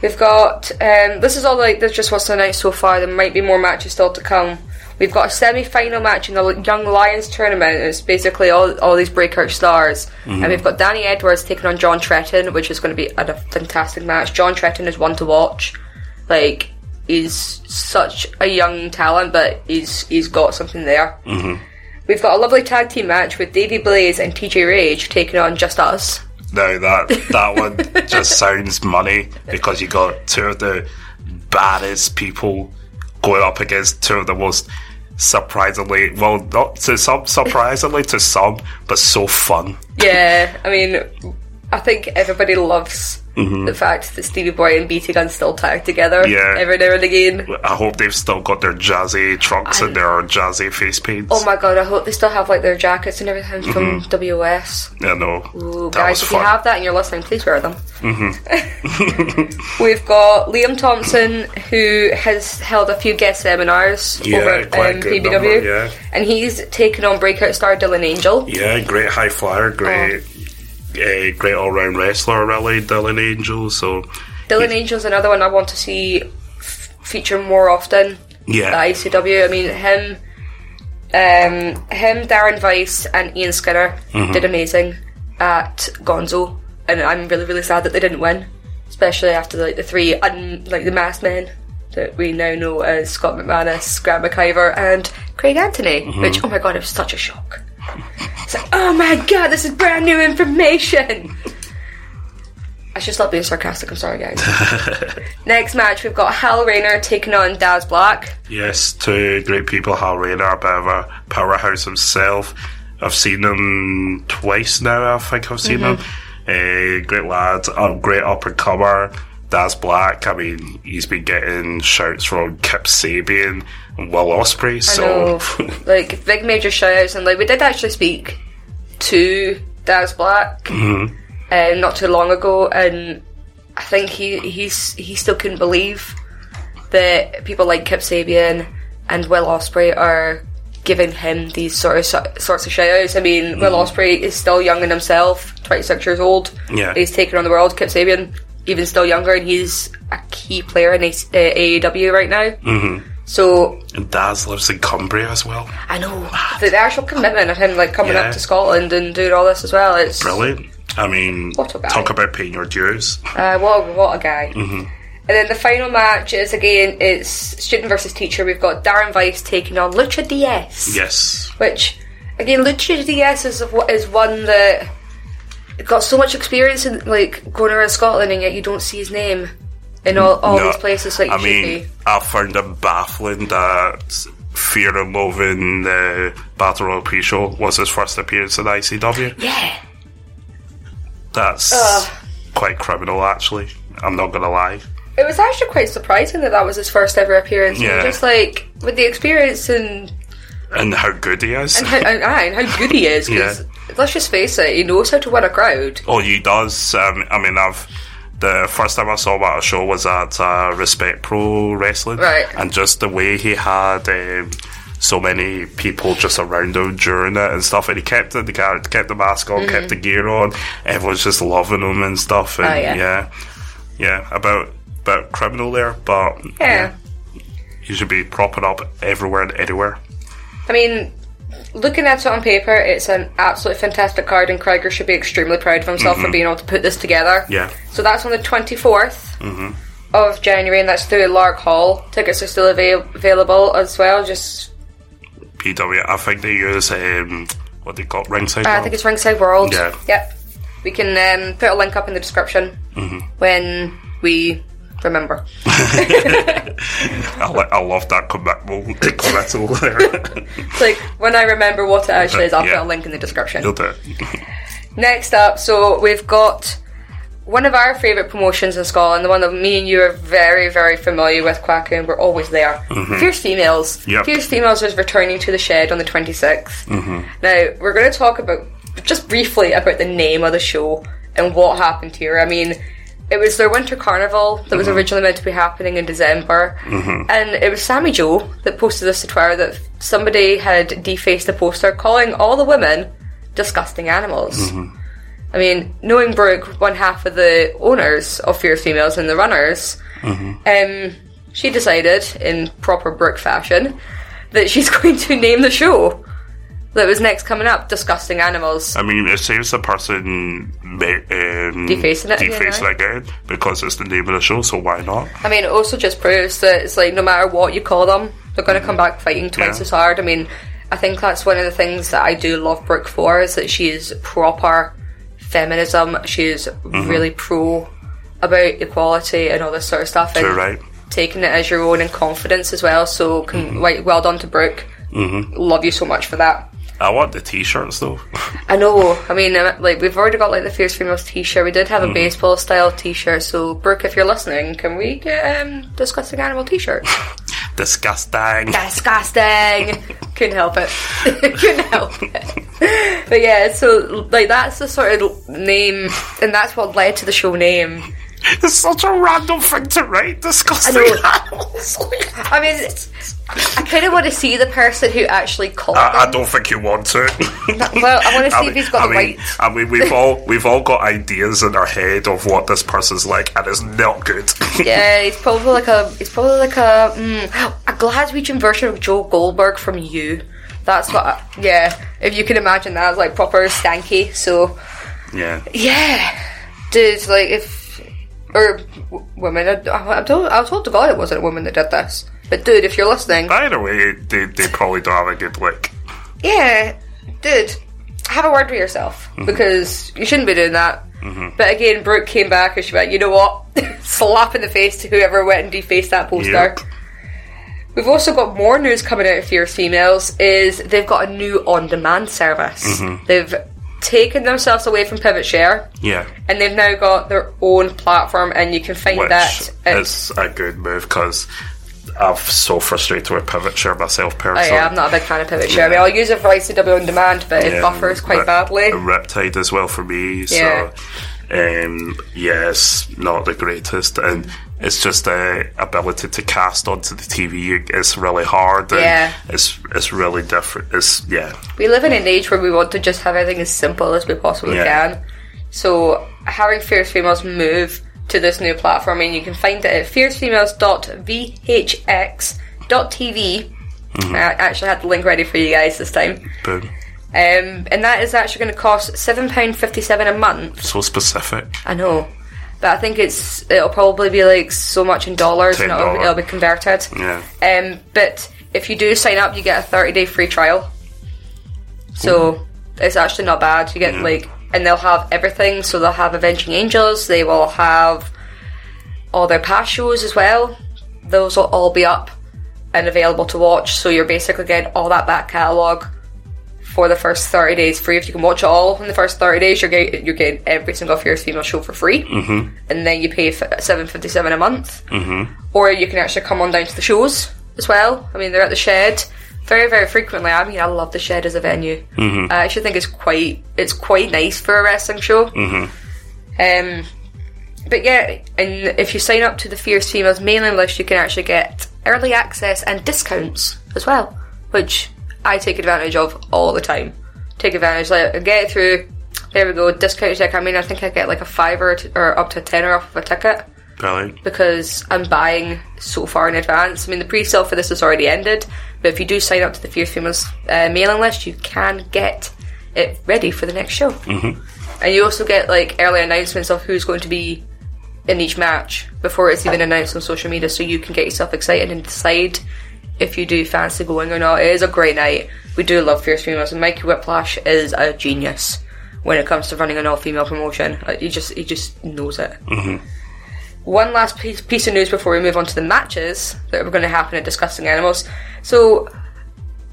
Speaker 2: We've got, this is all this just what's announced so far. There might be more matches still to come. We've got a semi-final match in the Young Lions tournament. It's basically all these breakout stars. And we've got Danny Edwards taking on John Tretton, which is going to be a fantastic match. John Tretton is one to watch. Like, he's such a young talent, but he's got something there. We've got a lovely tag team match with Davey Blaze and TJ Rage taking on Just Us.
Speaker 3: Now that one just sounds money, because you got two of the baddest people going up against two of the most surprisingly, well, not to some, surprisingly to some, but so fun.
Speaker 2: Yeah, I mean, I think everybody loves the fact that Stevie Boy and BT Gunn still tag together every now and again.
Speaker 3: I hope they've still got their jazzy trunks and their jazzy face paints.
Speaker 2: Oh my god, I hope they still have like their jackets and everything from WOS.
Speaker 3: Yeah, no.
Speaker 2: Ooh, guys, if you have that and you're listening, please wear them. We've got Liam Thompson, who has held a few guest seminars over at PBW, and he's taken on breakout star Dylan Angel.
Speaker 3: Yeah, great high flyer, great all-round wrestler, really, Dylan Angel. So
Speaker 2: Dylan Angel's another one I want to see feature more often at ICW. I mean, him, Darren Weiss, and Ian Skinner did amazing at Gonzo, and I'm really, really sad that they didn't win, especially after like the three the masked men that we now know as Scott McManus, Grant McIver, and Craig Anthony. Which, oh my god, it was such a shock. It's like, oh my god, this is brand new information. I should stop being sarcastic, I'm sorry guys. Next match, we've got Hal Rayner taking on Daz Black.
Speaker 3: Yes, two great people. Hal Rayner, a bit of a powerhouse himself. I've seen him twice now, I think I've seen him. Great lad, great up-and-comer. Daz Black, I mean, he's been getting shouts from Kip Sabian and Will Ospreay, so...
Speaker 2: I know. Like, big major shout-outs, and like, we did actually speak to Daz Black not too long ago, and I think he still couldn't believe that people like Kip Sabian and Will Ospreay are giving him these sorts of shout-outs. I mean, Will Ospreay is still young in himself, 26 years old. Yeah. He's taken on the world. Kip Sabian, even still younger, and he's a key player in AEW right now.
Speaker 3: Mm-hmm.
Speaker 2: So,
Speaker 3: and Daz lives in Cumbria as well.
Speaker 2: I know the actual commitment of him like coming up to Scotland and doing all this as well. It's
Speaker 3: brilliant. I mean, talk about paying your dues.
Speaker 2: What a guy.
Speaker 3: Mm-hmm.
Speaker 2: And then the final match is, again, it's student versus teacher. We've got Darren Weiss taking on Lucha DS.
Speaker 3: Yes.
Speaker 2: Which, again, Lucha DS is one that got so much experience in like going around Scotland, and yet you don't see his name in all these places like you should be.
Speaker 3: I found it baffling that Fear and Loathing, the Battle Royal pre-show, was his first appearance in ICW.
Speaker 2: Yeah.
Speaker 3: That's quite criminal, actually. I'm not going to lie.
Speaker 2: It was actually quite surprising that was his first ever appearance.
Speaker 3: Yeah.
Speaker 2: Just like, with the experience and
Speaker 3: how good he is.
Speaker 2: And how good he is. Because let's just face it, he knows how to win a crowd.
Speaker 3: Oh, he does. I mean, the first time I saw him at a show was at Respect Pro Wrestling.
Speaker 2: Right.
Speaker 3: And just the way he had so many people just around him during it and stuff. And he kept it, kept the mask on, kept the gear on. Everyone's just loving him and stuff. And yeah, about criminal there, but he should be propping up everywhere and anywhere.
Speaker 2: I mean, looking at it on paper, it's an absolutely fantastic card, and Krieger should be extremely proud of himself for being able to put this together.
Speaker 3: Yeah.
Speaker 2: So that's on the 24th of January, and that's through Lark Hall. Tickets are still available as well. Just
Speaker 3: PW, I think they use what they call Ringside World.
Speaker 2: I think it's Ringside World.
Speaker 3: Yeah.
Speaker 2: Yep. We can put a link up in the description when we remember.
Speaker 3: I love that committal there.
Speaker 2: It's like, when I remember what it actually is, I'll put a link in the description.
Speaker 3: You'll do it.
Speaker 2: Next up, so we've got one of our favourite promotions in Scotland, the one that me and you are very, very familiar with, Kwaku, and we're always there. Fierce Females.
Speaker 3: Yep.
Speaker 2: Fierce Females is returning to the Shed on the 26th. Now, we're going to talk about, just briefly, about the name of the show and what happened here. I mean, it was their winter carnival that was originally meant to be happening in December, and it was Sammy Joe that posted this to Twitter that somebody had defaced a poster calling all the women disgusting animals. I mean, knowing Brooke, one half of the owners of Fierce Females and the runners, she decided, in proper Brooke fashion, that she's going to name the show that was next coming up Disgusting Animals.
Speaker 3: I mean, it saves the person defacing it again, because it's the name of the show, so why not?
Speaker 2: I mean, it also just proves that it's like, no matter what you call them, they're going to come back fighting twice as hard. I mean, I think that's one of the things that I do love Brooke for, is that she is proper feminism. She is really pro about equality and all this sort of stuff, and taking it as your own and confidence as well. So well done to Brooke. Love you so much for that.
Speaker 3: I want the t-shirts though.
Speaker 2: I know. I mean, like, we've already got like the Fierce Females t-shirt. We did have a baseball style t-shirt. So Brooke, if you're listening, can we get Disgusting Animal t-shirt?
Speaker 3: Disgusting.
Speaker 2: Couldn't help it. Couldn't help it. But yeah, so like, that's the sort of name, and that's what led to the show name.
Speaker 3: It's such a random thing to write. Disgusting animals.
Speaker 2: I mean, I kind of want to see the person who actually called them.
Speaker 3: I don't think you want to.
Speaker 2: Well, I want to see if he's got the right.
Speaker 3: I mean, we've all got ideas in our head of what this person's like, and it's not good.
Speaker 2: Yeah, he's probably like a Glaswegian version of Joe Goldberg from You. That's what. If you can imagine that, it's like proper stanky. So yeah, dude, like or women. I was told to God it wasn't a woman that did this. But dude, if you're listening...
Speaker 3: Either way, they probably don't have a good look.
Speaker 2: Yeah, dude, have a word with yourself, because you shouldn't be doing that. But again, Brooke came back and she went, you know what? Slap in the face to whoever went and defaced that poster. Yep. We've also got more news coming out of Fierce Females, is they've got a new on-demand service. They've taken themselves away from Pivot Share. Yeah. And they've now got their own platform, and you can find that...
Speaker 3: It's a good move, because... I'm so frustrated with Pivot Share myself personally.
Speaker 2: Oh yeah, I'm not a big fan of Pivot Share. I mean, I'll use it for ICW On Demand, but it buffers quite badly.
Speaker 3: Riptide as well for me, so it's not the greatest, and it's just the ability to cast onto the TV is really hard, and it's really different. We live in an age where we want to just have everything as simple as we possibly can, so having Fierce Females move
Speaker 2: to this new platform, and you can find it at fiercefemales.vhx.tv. I actually had the link ready for you guys this time.
Speaker 3: Boom.
Speaker 2: And that is actually going to cost £7.57 a month.
Speaker 3: So specific.
Speaker 2: I know. But I think it'll probably be like so much in dollars, and it'll be converted.
Speaker 3: Yeah.
Speaker 2: But if you do sign up, you get a 30-day free trial. So it's actually not bad. You get and they'll have everything. So they'll have Avenging Angels. They will have all their past shows as well. Those will all be up and available to watch. So you're basically getting all that back catalogue for the first 30 days free. If you can watch it all in the first 30 days, you're getting every single Fierce Female show for free. And then you pay $7.57 a month. Or you can actually come on down to the shows as well. I mean, they're at the Shed very, very frequently. I mean, I love the Shed as a venue. I actually think it's quite nice for a wrestling show. But yeah, and if you sign up to the Fierce Females mailing list, you can actually get early access and discounts as well, which I take advantage of all the time. Take advantage, like, get it through. There we go, discount check. I mean, I think I get like a $5 or up to a $10 off of a ticket.
Speaker 3: Brilliant.
Speaker 2: Because I'm buying so far in advance. I mean, the pre-sale for this has already ended, but if you do sign up to the Fierce Females mailing list, you can get it ready for the next show. And you also get like early announcements of who's going to be in each match before it's even announced on social media, so you can get yourself excited and decide if you do fancy going or not. It is a great night. We do love Fierce Females, and Mikey Whiplash is a genius when it comes to running an all-female promotion. He just knows it. One last piece of news before we move on to the matches that are going to happen at Disgusting Animals. So,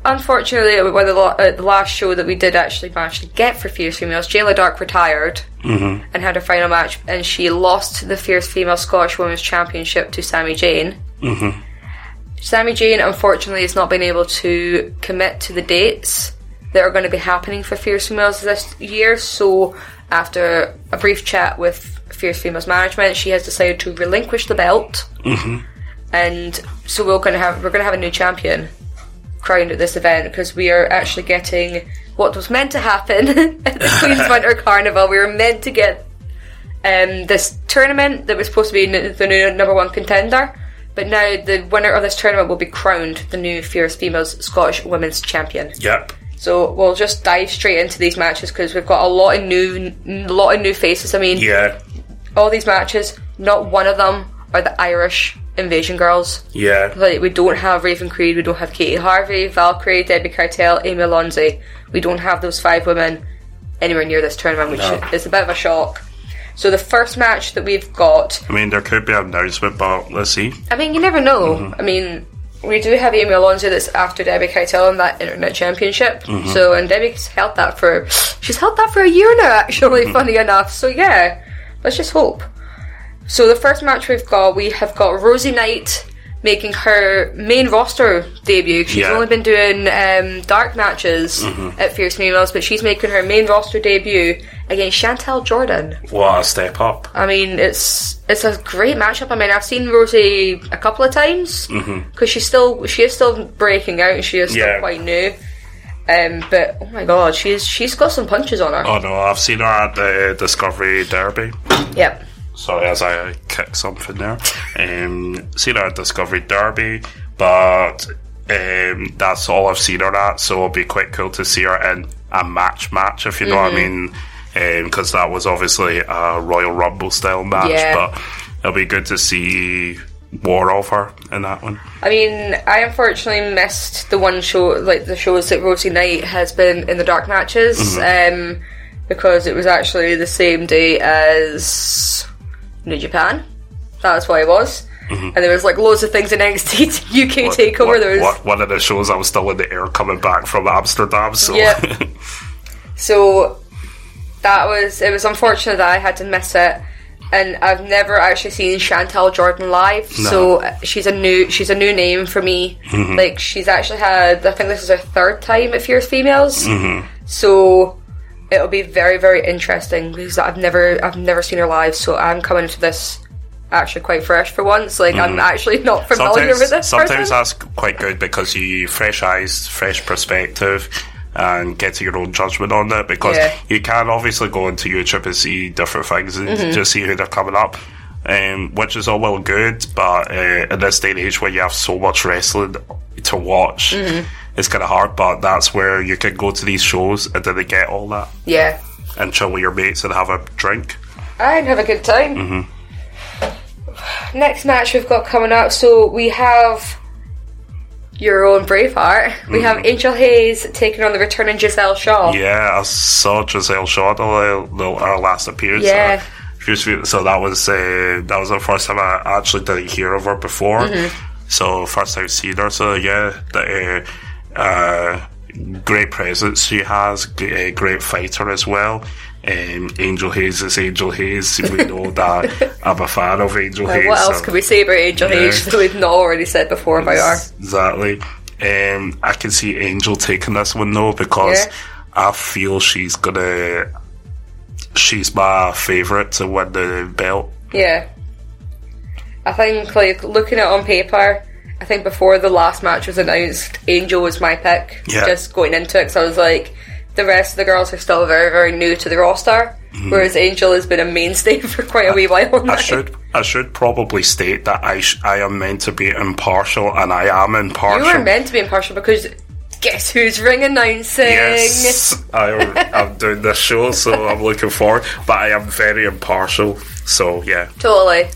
Speaker 2: unfortunately, the last show that we did actually manage to get for Fierce Females, Jayla Dark retired and had her final match, and she lost the Fierce Female Scottish Women's Championship to Sami Jane. Sami Jane, unfortunately, has not been able to commit to the dates that are going to be happening for Fierce Females this year, so after a brief chat with Fierce Females management, she has decided to relinquish the belt, and so we're going to have a new champion crowned at this event, because we are actually getting what was meant to happen at the Queen's Winter Carnival. We were meant to get this tournament that was supposed to be the new number one contender, but now the winner of this tournament will be crowned the new Fierce Females Scottish Women's Champion.
Speaker 3: Yep.
Speaker 2: So we'll just dive straight into these matches, because we've got a lot of new faces. I mean, all these matches, not one of them are the Irish Invasion Girls. Yeah. Like, we don't have Raven Creed, we don't have Katie Harvey, Valkyrie, Debbie Cartel, Amy Alonzi. We don't have those 5 women anywhere near this tournament, which is a bit of a shock. So the first match that we've got... I mean,
Speaker 3: there could be an announcement, but let's see.
Speaker 2: I mean, you never know. I mean, we do have Amy Alonzi that's after Debbie Cartel in that Internet Championship. So, and Debbie's held that for... She's held that for a year now, actually, funny enough. So, yeah, let's just hope. So the first match we have got Rosie Knight making her main roster debut. She's only been doing dark matches at Fierce Females, but she's making her main roster debut against Chantel Jordan.
Speaker 3: What a step up.
Speaker 2: I mean, it's a great matchup. I mean, I've seen Rosie a couple of times, because she is still breaking out, and she is still quite new. But, oh my god, she's got some punches on her.
Speaker 3: Oh no, I've seen her at the Discovery Derby.
Speaker 2: Yep.
Speaker 3: Sorry, as I kick something there. Seen her at Discovery Derby, but that's all I've seen her at, so it'll be quite cool to see her in a match, if you know what I mean. Because that was obviously a Royal Rumble style match, but it'll be good to see more of her in that one.
Speaker 2: I mean, I unfortunately missed the one show, like the shows that Rosie Knight has been in the dark matches, because it was actually the same day as New Japan. That's why it was. And there was like loads of things in NXT UK TakeOver. There was
Speaker 3: one of the shows I was still in the air coming back from Amsterdam. So
Speaker 2: so it was unfortunate that I had to miss it. And I've never actually seen Chantel Jordan live, so she's a new name for me. Like, she's actually had, I think this is her 3rd time at Fierce Females, so it'll be very, very interesting, because I've never seen her live, so I'm coming into this actually quite fresh for once. Like, I'm actually not familiar with this
Speaker 3: Sometimes
Speaker 2: person.
Speaker 3: That's quite good, because you fresh eyes, fresh perspective, and get to your own judgment on it, because you can obviously go into YouTube and see different things and just see who they're coming up which is all well good, but in this day and age where you have so much wrestling to watch, it's kind of hard, but that's where you can go to these shows and then they get all that.
Speaker 2: Yeah.
Speaker 3: And chill with your mates and have a drink.
Speaker 2: And have a good time. Next match we've got coming up, so we have your own Braveheart. We have Angel Hayes taking on the returning Giselle Shaw.
Speaker 3: Yeah, I saw Giselle Shaw at our last appearance.
Speaker 2: Yeah.
Speaker 3: So that was the first time I actually didn't hear of her before. So first time seeing her. So yeah, great presence she has. A great fighter as well. Angel Hayes is Angel Hayes. We know that I'm a fan of Angel Hayes.
Speaker 2: What else could we say about Angel Hayes that we've not already said before about her?
Speaker 3: Exactly. I can see Angel taking this one though, because I feel she's my favourite to win the belt. Yeah.
Speaker 2: I think, like, looking at it on paper, I think before the last match was announced, Angel was my pick. Just going into it, so I was like, the rest of the girls are still very, very new to the roster, whereas Angel has been a mainstay for quite a wee while now.
Speaker 3: I should probably state that I am meant to be impartial, and I am impartial.
Speaker 2: You are meant to be impartial because guess who's ring announcing?
Speaker 3: Yes, I'm doing this show, so I'm looking forward. But I am very impartial, so yeah.
Speaker 2: Totally.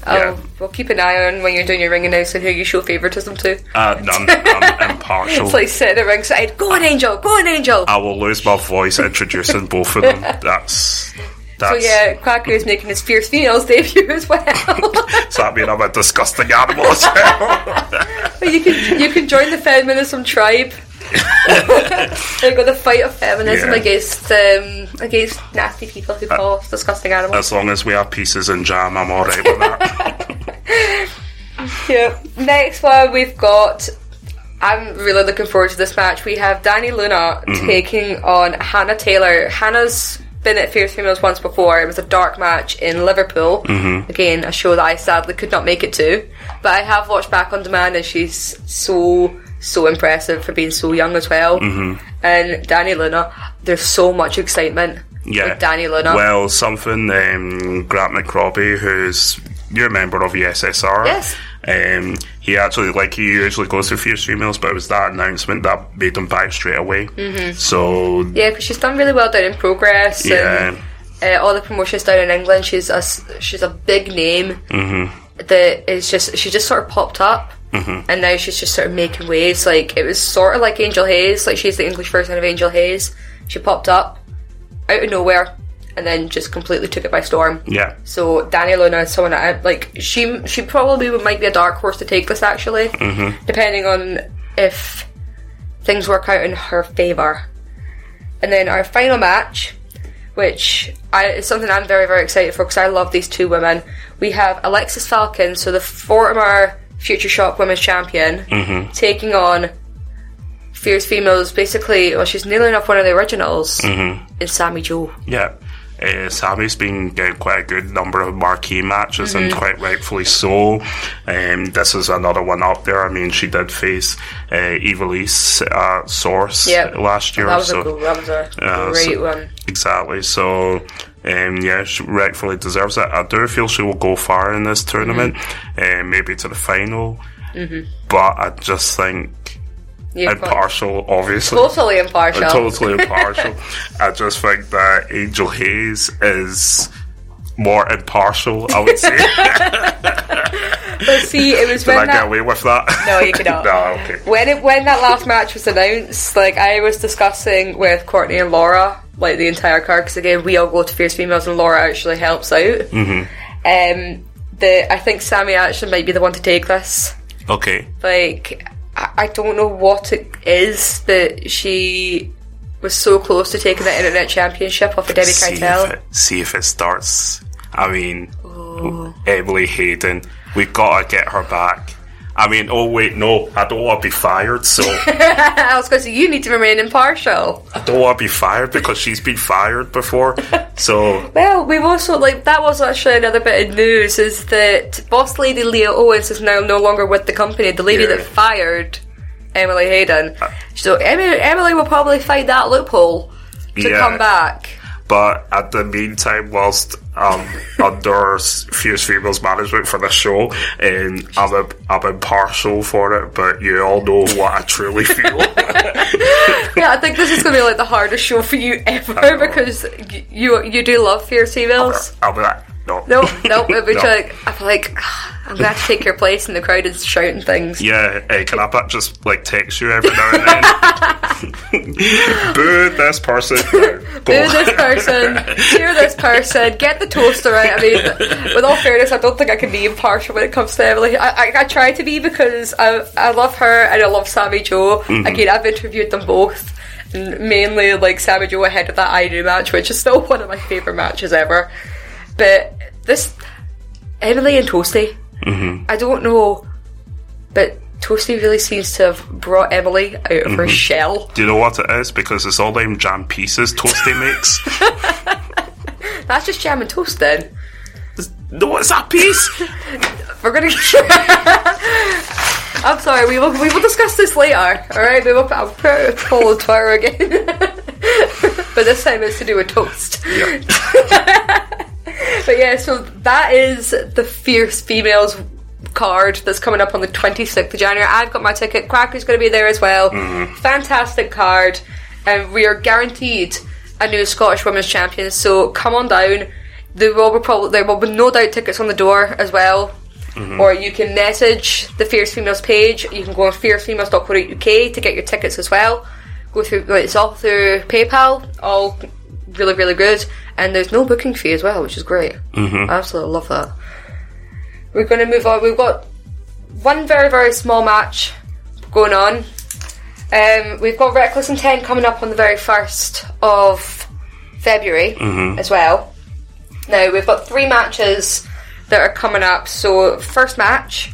Speaker 2: We'll keep an eye on when you're doing your ring announcing who you show favouritism to.
Speaker 3: None. I'm impartial.
Speaker 2: It's like sitting at ringside. Go on, Angel. Go on, Angel.
Speaker 3: I will lose my voice introducing both of them. That's.
Speaker 2: So yeah, Kwaku is making his Fierce Females debut as well.
Speaker 3: Does that mean I'm a disgusting animal as well?
Speaker 2: You can join the feminism tribe. They've got the fight of feminism against nasty people who call us disgusting animals.
Speaker 3: As long as we have pieces and jam, I'm alright with that.
Speaker 2: Next one we've got, I'm really looking forward to this match. We have Dani Luna taking on Hannah Taylor. Hannah's been at Fierce Females once before. It was a dark match in Liverpool. Again, a show that I sadly could not make it to, but I have watched back on demand, and she's so impressive for being so young as well. And Dani Luna, there's so much excitement with Dani Luna.
Speaker 3: Well, something Grant McRobbie, you're a member of the SSR.
Speaker 2: Yes.
Speaker 3: He actually, he usually goes to Fierce Females, but it was that announcement that made him back straight away. So
Speaker 2: yeah, because she's done really well down in Progress. And all the promotions down in England. She's a big name. That is she just sort of popped up. And now she's just sort of making waves. Like, it was sort of like Angel Hayes. Like, she's the English version of Angel Hayes. She popped up out of nowhere and then just completely took it by storm.
Speaker 3: Yeah.
Speaker 2: So Dani Luna is someone that she probably might be a dark horse to take this, actually, depending on if things work out in her favour. And then our final match, which is something I'm very, very excited for because I love these two women. We have Alexis Falcon, so the former Future Shock Women's Champion, taking on Fierce Females. Basically, she's nearly enough one of the originals in Sammy Joe. Yeah.
Speaker 3: Sammy's been getting quite a good number of marquee matches, and quite rightfully so. This is another one up there. I mean, she did face Evilise Source last year.
Speaker 2: That was a great one.
Speaker 3: Exactly. So, she rightfully deserves it. I do feel she will go far in this tournament, maybe to the final. But I just think impartial, obviously.
Speaker 2: Totally impartial.
Speaker 3: Totally impartial. I just think that Angel Hayes is more impartial, I would say.
Speaker 2: But see, it was
Speaker 3: Did I get away with that?
Speaker 2: No, you cannot.
Speaker 3: No, okay.
Speaker 2: When that last match was announced, I was discussing with Courtney and Laura, the entire card, because again, we all go to Fierce Females and Laura actually helps out. I think Sammy actually might be the one to take this.
Speaker 3: Okay.
Speaker 2: I don't know what it is that she was so close to taking the Internet Championship off of Debbie Keitel.
Speaker 3: See if it starts. I mean, Emily Hayden, we've got to get her back. I mean, oh wait, no, I don't want to be fired, so...
Speaker 2: I was going to say, you need to remain impartial.
Speaker 3: I don't want to be fired because she's been fired before, so...
Speaker 2: Well, we've also, that was actually another bit of news, is that boss lady Leah Owens is now no longer with the company, the lady that fired Emily Hayden. So Emily will probably find that loophole to come back.
Speaker 3: But at the meantime, whilst under Fierce Females management for the show, I'm impartial for it, but you all know what I truly feel.
Speaker 2: Yeah, I think this is going to be like the hardest show for you ever, because you do love Fierce Females.
Speaker 3: I'll be like, no.
Speaker 2: No, it'll be like, I feel like I'm going to have to take your place and the crowd is shouting things.
Speaker 3: Yeah, can I just like text you every now and then? Boo this person.
Speaker 2: Boo this person. Cheer this person. Get the toaster out. I mean, with all fairness, I don't think I can be impartial when it comes to Emily. I try to be, because I love her and I love Sammy Joe. Again, I've interviewed them both. And mainly like Sammy Joe ahead of that I Do match, which is still one of my favourite matches ever. But this Emily and Toasty, I don't know, but Toasty really seems to have brought Emily out of her shell.
Speaker 3: Do you know what it is? Because it's all them jam pieces Toasty makes.
Speaker 2: That's just jam and toast then.
Speaker 3: No, it's a piece.
Speaker 2: We're gonna. I'm sorry. We will discuss this later. All right. I'll put a poll on Twitter again, but this time it's to do with toast.
Speaker 3: Yep.
Speaker 2: But yeah, so that is the Fierce Females card that's coming up on the 26th of January. I've got my ticket. Kwaku's going to be there as well. Fantastic card, and we are guaranteed a new Scottish Women's Champion. So come on down. There will be no doubt tickets on the door as well. Or you can message the Fierce Females page. You can go on fiercefemales.co.uk to get your tickets as well. Go through, it's all through PayPal. All really, really good. And there's no booking fee as well, which is great. I absolutely love that. We're going to move on. We've got one very, very small match going on. We've got Reckless Intent coming up on the very 1st of February as well. Now, we've got 3 matches that are coming up. So, first match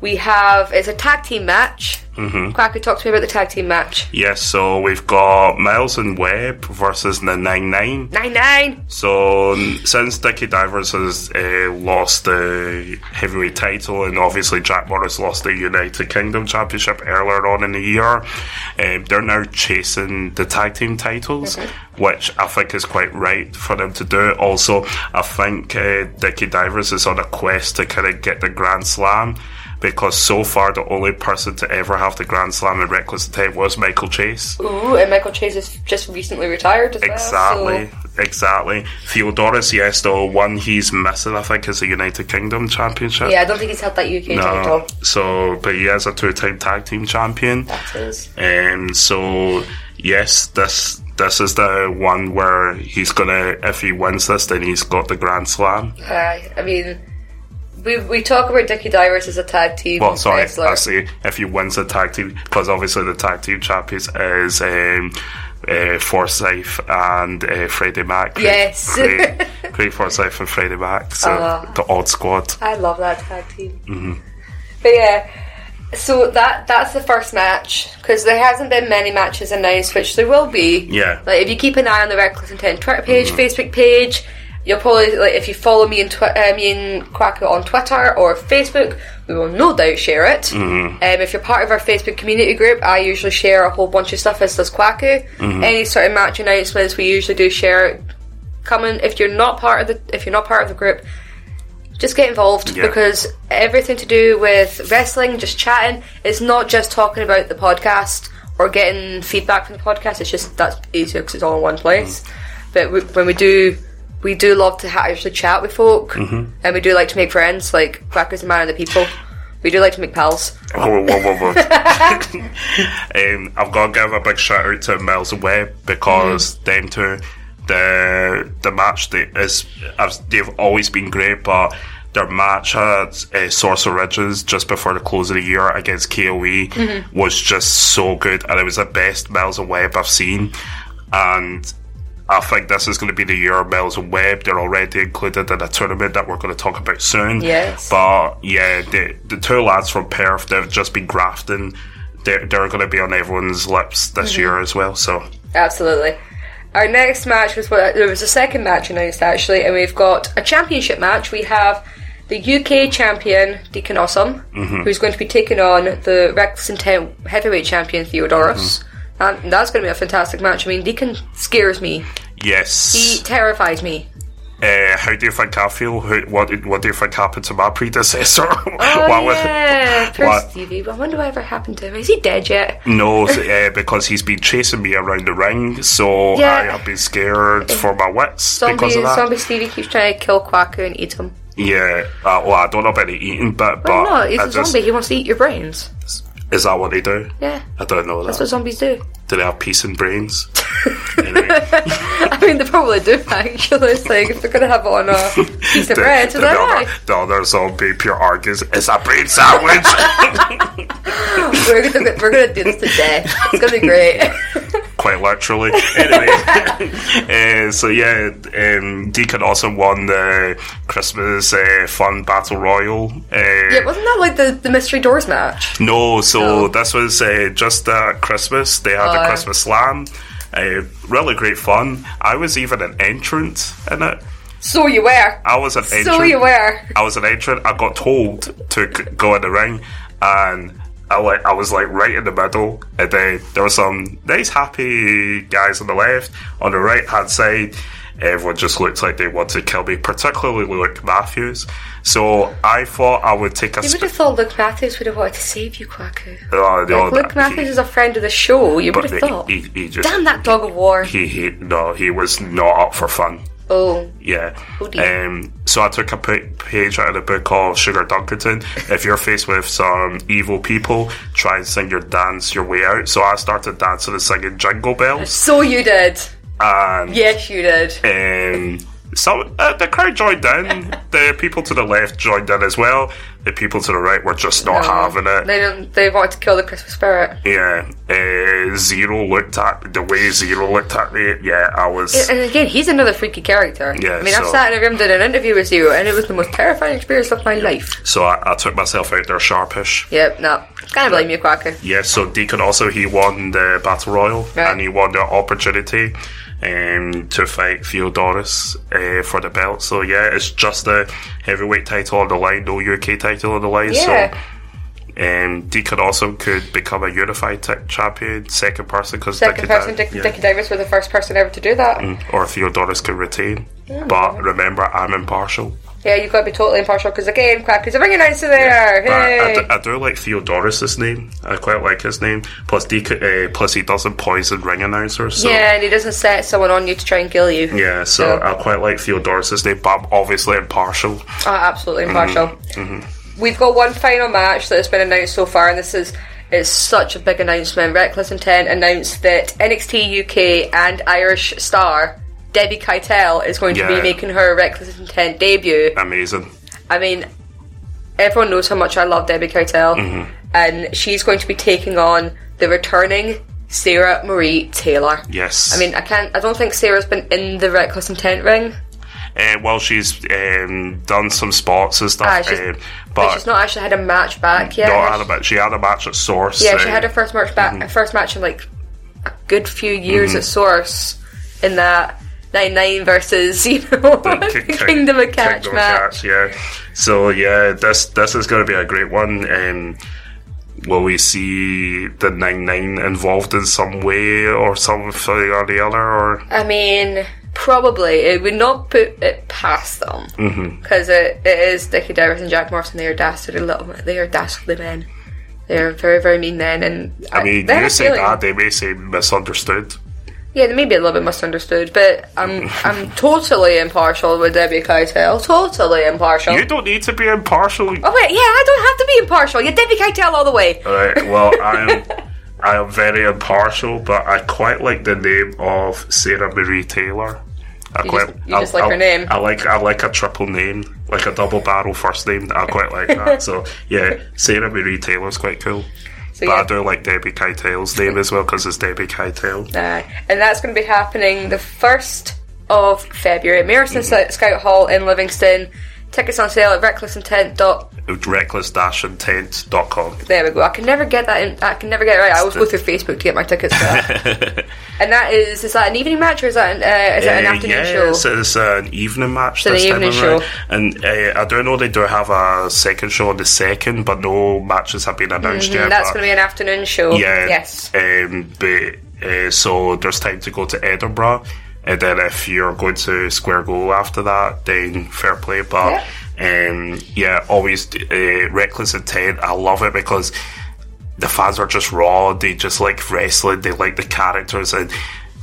Speaker 2: we have is a tag team match. Kwaku, talk to me about the tag team match.
Speaker 3: Yes, so we've got Miles and Webb versus the 9-9.
Speaker 2: 9-9!
Speaker 3: So, since Dickie Divers has lost the heavyweight title, and obviously Jack Morris lost the United Kingdom Championship earlier on in the year, they're now chasing the tag team titles, which I think is quite right for them to do. Also, I think Dickie Divers is on a quest to kind of get the Grand Slam, because so far the only person to ever have the Grand Slam in Reckless Intent was Michael Chase.
Speaker 2: Ooh, and Michael Chase is just recently retired as well.
Speaker 3: Exactly. Theodorus, yes, the one he's missing, I think, is the United Kingdom Championship.
Speaker 2: Yeah, I don't think he's had that UK title.
Speaker 3: So, but he is a 2-time tag team champion.
Speaker 2: That is.
Speaker 3: So, yes, this is the one where he's gonna, if he wins this, then he's got the Grand Slam.
Speaker 2: I mean, we talk about Dickie Divers as a tag team wrestler.
Speaker 3: I say if he wins the tag team, because obviously the tag team champions is Forsyth and Freddie Mac.
Speaker 2: Yes.
Speaker 3: Craig Forsyth and Freddie Mac. So the odd squad.
Speaker 2: I love that tag team. But yeah, so that's the first match, because there hasn't been many matches announced, which there will be.
Speaker 3: Yeah.
Speaker 2: Like, if you keep an eye on the Reckless Intent Twitter page, Facebook page, you'll probably, like, if you follow me and Kwaku on Twitter or Facebook, we will no doubt share it. If you're part of our Facebook community group, I usually share a whole bunch of stuff, as does Kwaku. Any sort of match announcements, we usually do share. If you're not part of the group, just get involved, because everything to do with wrestling, just chatting, it's not just talking about the podcast or getting feedback from the podcast. It's just, that's easier because it's all in one place. But when we do love to actually chat with folk, and we do like to make friends. Like, Kwaku's a man of the people. We do like to make pals.
Speaker 3: I've got to give a big shout out to Miles and Webb, because them two, the match, they've always been great, but their match at Source Origins just before the close of the year against KOE was just so good, and it was the best Miles and Webb I've seen. And I think this is going to be the year of Miles and Webb. They're already included in a tournament that we're going to talk about soon.
Speaker 2: Yes.
Speaker 3: But yeah, the two lads from Perth, they've just been grafting. They're going to be on everyone's lips this year as well. So
Speaker 2: absolutely. Our next match there was a second match announced, actually, and we've got a championship match. We have the UK champion, Deacon Awesome, who's going to be taking on the Reckless Intent heavyweight champion, Theodorus. And that's going to be a fantastic match. I mean, Deacon scares me.
Speaker 3: Yes.
Speaker 2: He terrifies me.
Speaker 3: How do you think I feel? What do you think happened to my predecessor?
Speaker 2: Poor Stevie. I wonder whatever happened to him. Is he dead yet?
Speaker 3: No, because he's been chasing me around the ring, so I have been scared for my wits because of that.
Speaker 2: Zombie Stevie keeps trying to kill Kwaku and eat him.
Speaker 3: Yeah, I don't know about the eating bit, but
Speaker 2: no, he's a zombie. He wants to eat your brains.
Speaker 3: Is that what they do?
Speaker 2: Yeah.
Speaker 3: I don't know that.
Speaker 2: That's what zombies do.
Speaker 3: Do they have peace and brains? Anyway.
Speaker 2: I mean, they probably do, actually. It's like, if they're going to have it on a piece of bread, so
Speaker 3: the other zombie pure argues, it's a brain sandwich!
Speaker 2: We're going to do this to death. It's going to be great.
Speaker 3: Quite literally. Anyway, so yeah, Deacon also won the Christmas Fun Battle Royal.
Speaker 2: Yeah, wasn't that like the Mystery Doors match?
Speaker 3: No, this was just at Christmas. They had the Christmas Slam. Really great fun. I was even an entrant in it.
Speaker 2: So you were.
Speaker 3: I was an entrant.
Speaker 2: So you were.
Speaker 3: I was an entrant. I got told to go in the ring, and I was like right in the middle, and then there were some nice happy guys on the left. On the right hand side, everyone just looked like they wanted to kill me, particularly Luke Matthews. So I thought I would take a
Speaker 2: You would have thought Luke Matthews would have wanted to save you, Kwaku. Luke Matthews is a friend of the show. You would have thought.
Speaker 3: He just,
Speaker 2: damn that dog of war.
Speaker 3: He was not up for fun.
Speaker 2: Oh.
Speaker 3: Yeah.
Speaker 2: Oh dear.
Speaker 3: So I took a page out of the book called Sugar Dunkerton. If you're faced with some evil people, try and sing dance your way out. So I started dancing and singing Jingle Bells.
Speaker 2: So you did.
Speaker 3: And
Speaker 2: yes, you did.
Speaker 3: So the crowd joined in. The people to the left joined in as well. The people to the right were just not having it.
Speaker 2: They wanted to kill the Christmas spirit.
Speaker 3: Yeah. Zero looked at the way Zero looked at me. Yeah, I was.
Speaker 2: And again, he's another freaky character.
Speaker 3: Yeah.
Speaker 2: I mean, I've sat in a room did an interview with Zero, and it was the most terrifying experience of my life.
Speaker 3: So I took myself out there sharpish.
Speaker 2: Yep. No. Can't blame you, Kwaku.
Speaker 3: Yeah. So Deacon also, he won the Battle Royal, and he won the opportunity to fight Theodorus
Speaker 2: for
Speaker 3: the belt. So yeah, it's just the heavyweight title on the line, no UK title on the line.
Speaker 2: Yeah.
Speaker 3: So Deacon also could become a unified champion, second person, because
Speaker 2: Dickie Davis was the first person ever to do that.
Speaker 3: Or Theodorus could retain. But remember, I'm impartial.
Speaker 2: Yeah, you've got to be totally impartial, because again, Kwaku's a ring announcer there.
Speaker 3: Yeah, I do like Theodorus' name. I quite like his name. Plus he doesn't poison ring announcers. So.
Speaker 2: Yeah, and he doesn't set someone on you to try and kill you.
Speaker 3: Yeah, so I quite like Theodorus' name, but I'm obviously impartial.
Speaker 2: Oh, absolutely impartial. We've got one final match that has been announced so far, and it's such a big announcement. Reckless Intent announced that NXT UK and Irish star Debbie Keitel is going to be making her Reckless Intent debut.
Speaker 3: Amazing.
Speaker 2: I mean, everyone knows how much I love Debbie Keitel, and she's going to be taking on the returning Sarah Marie Taylor.
Speaker 3: Yes.
Speaker 2: I mean, I don't think Sarah's been in the Reckless Intent ring.
Speaker 3: Well, she's done some spots and stuff,
Speaker 2: but she's not actually had a match back yet.
Speaker 3: She had a match at Source.
Speaker 2: Yeah, she had her first match back. First match in like a good few years at Source. In that 9-9 versus the Kingdom of Catch match.
Speaker 3: Yeah. So yeah, this is going to be a great one. Will we see the 9-9 involved in some way or something or the other? Or
Speaker 2: I mean, probably. It would not put it past them, because it is Dickie Davis and Jack Morrison. They are dastardly men. They are very, very mean men. And
Speaker 3: I mean, you say that, they may say misunderstood.
Speaker 2: Yeah, they may be a little bit misunderstood, but I'm totally impartial with Debbie Keitel. Totally impartial.
Speaker 3: You don't need to be impartial.
Speaker 2: Oh wait, yeah, I don't have to be impartial. You're Debbie Keitel all the way.
Speaker 3: Alright, well, I am very impartial, but I quite like the name of Sarah Marie Taylor.
Speaker 2: You just like her name.
Speaker 3: I like a triple name, like a double barrel first name. I quite like that. So yeah, Sarah Marie Taylor's quite cool. So, I do like Debbie Keitel's name as well, because it's Debbie Keitel.
Speaker 2: And that's going to be happening the 1st of February at Merison Scout Hall in Livingston. Tickets on sale at reckless-intent.com. There we go. I can never get that. I can never get it right. I always go through Facebook to get my tickets for that. And is that an evening match, or is that an afternoon show?
Speaker 3: It's an evening match.
Speaker 2: It's an evening show.
Speaker 3: And I don't know, they do have a second show on the 2nd, but no matches have been announced yet.
Speaker 2: That's going to be an afternoon show.
Speaker 3: Yeah.
Speaker 2: Yes.
Speaker 3: So there's time to go to Edinburgh. And then if you're going to square go after that, then fair play. But always Reckless Intent. I love it because the fans are just raw. They just like wrestling. They like the characters, and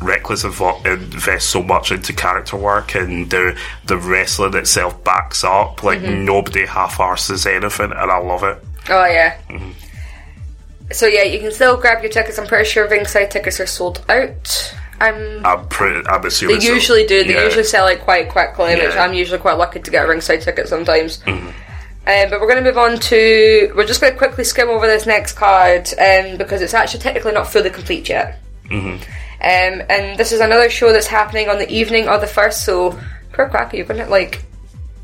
Speaker 3: Reckless invests so much into character work, and the wrestling itself backs up. Like nobody half-arses anything, and I love it.
Speaker 2: Oh yeah. So yeah, you can still grab your tickets. I'm pretty sure ringside tickets are sold out. I'm assuming they usually do. They usually sell out quite quickly, which I'm usually quite lucky to get a ringside ticket sometimes. But we're going to move on to... We're just going to quickly skim over this next card because it's actually technically not fully complete yet. And this is another show that's happening on the evening of the 1st, so poor Kwaku,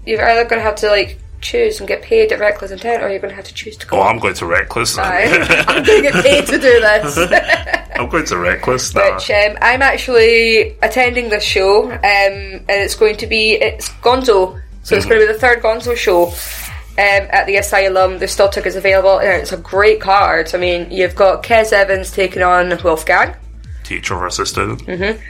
Speaker 2: you're either going to have to choose and get paid at Reckless Intent, or you're going to have to choose to go.
Speaker 3: Oh, I'm going to Reckless.
Speaker 2: I'm going to get paid to do this.
Speaker 3: I'm going to Reckless now.
Speaker 2: Which I'm actually attending this show, and it's Gonzo, so it's going to be the 3rd Gonzo show at the Asylum. There's still tickets available, and it's a great card. I mean, you've got Kez Evans taking on Wolfgang.
Speaker 3: Teacher versus student.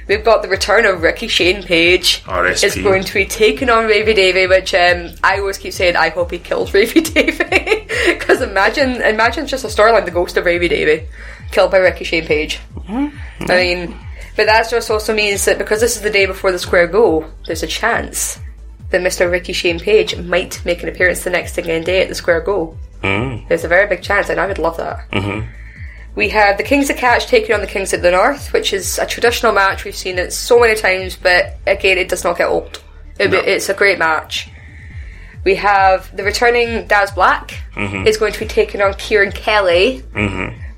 Speaker 2: We've got the return of Ricky Shane Page.
Speaker 3: RSP.
Speaker 2: Is going to be taking on Ravy Davey, which I always keep saying I hope he kills Ravy Davey, because imagine just a storyline, the ghost of Ravy Davey killed by Ricky Shane Page. I mean, but that just also means that because this is the day before the Square Go, there's a chance that Mr. Ricky Shane Page might make an appearance the next day at the Square Go. There's a very big chance, and I would love that. We have the Kings of Catch taking on the Kings of the North, which is a traditional match. We've seen it so many times, but again, it does not get old. It's a great match. We have the returning Daz Black is going to be taking on Kieran Kelly.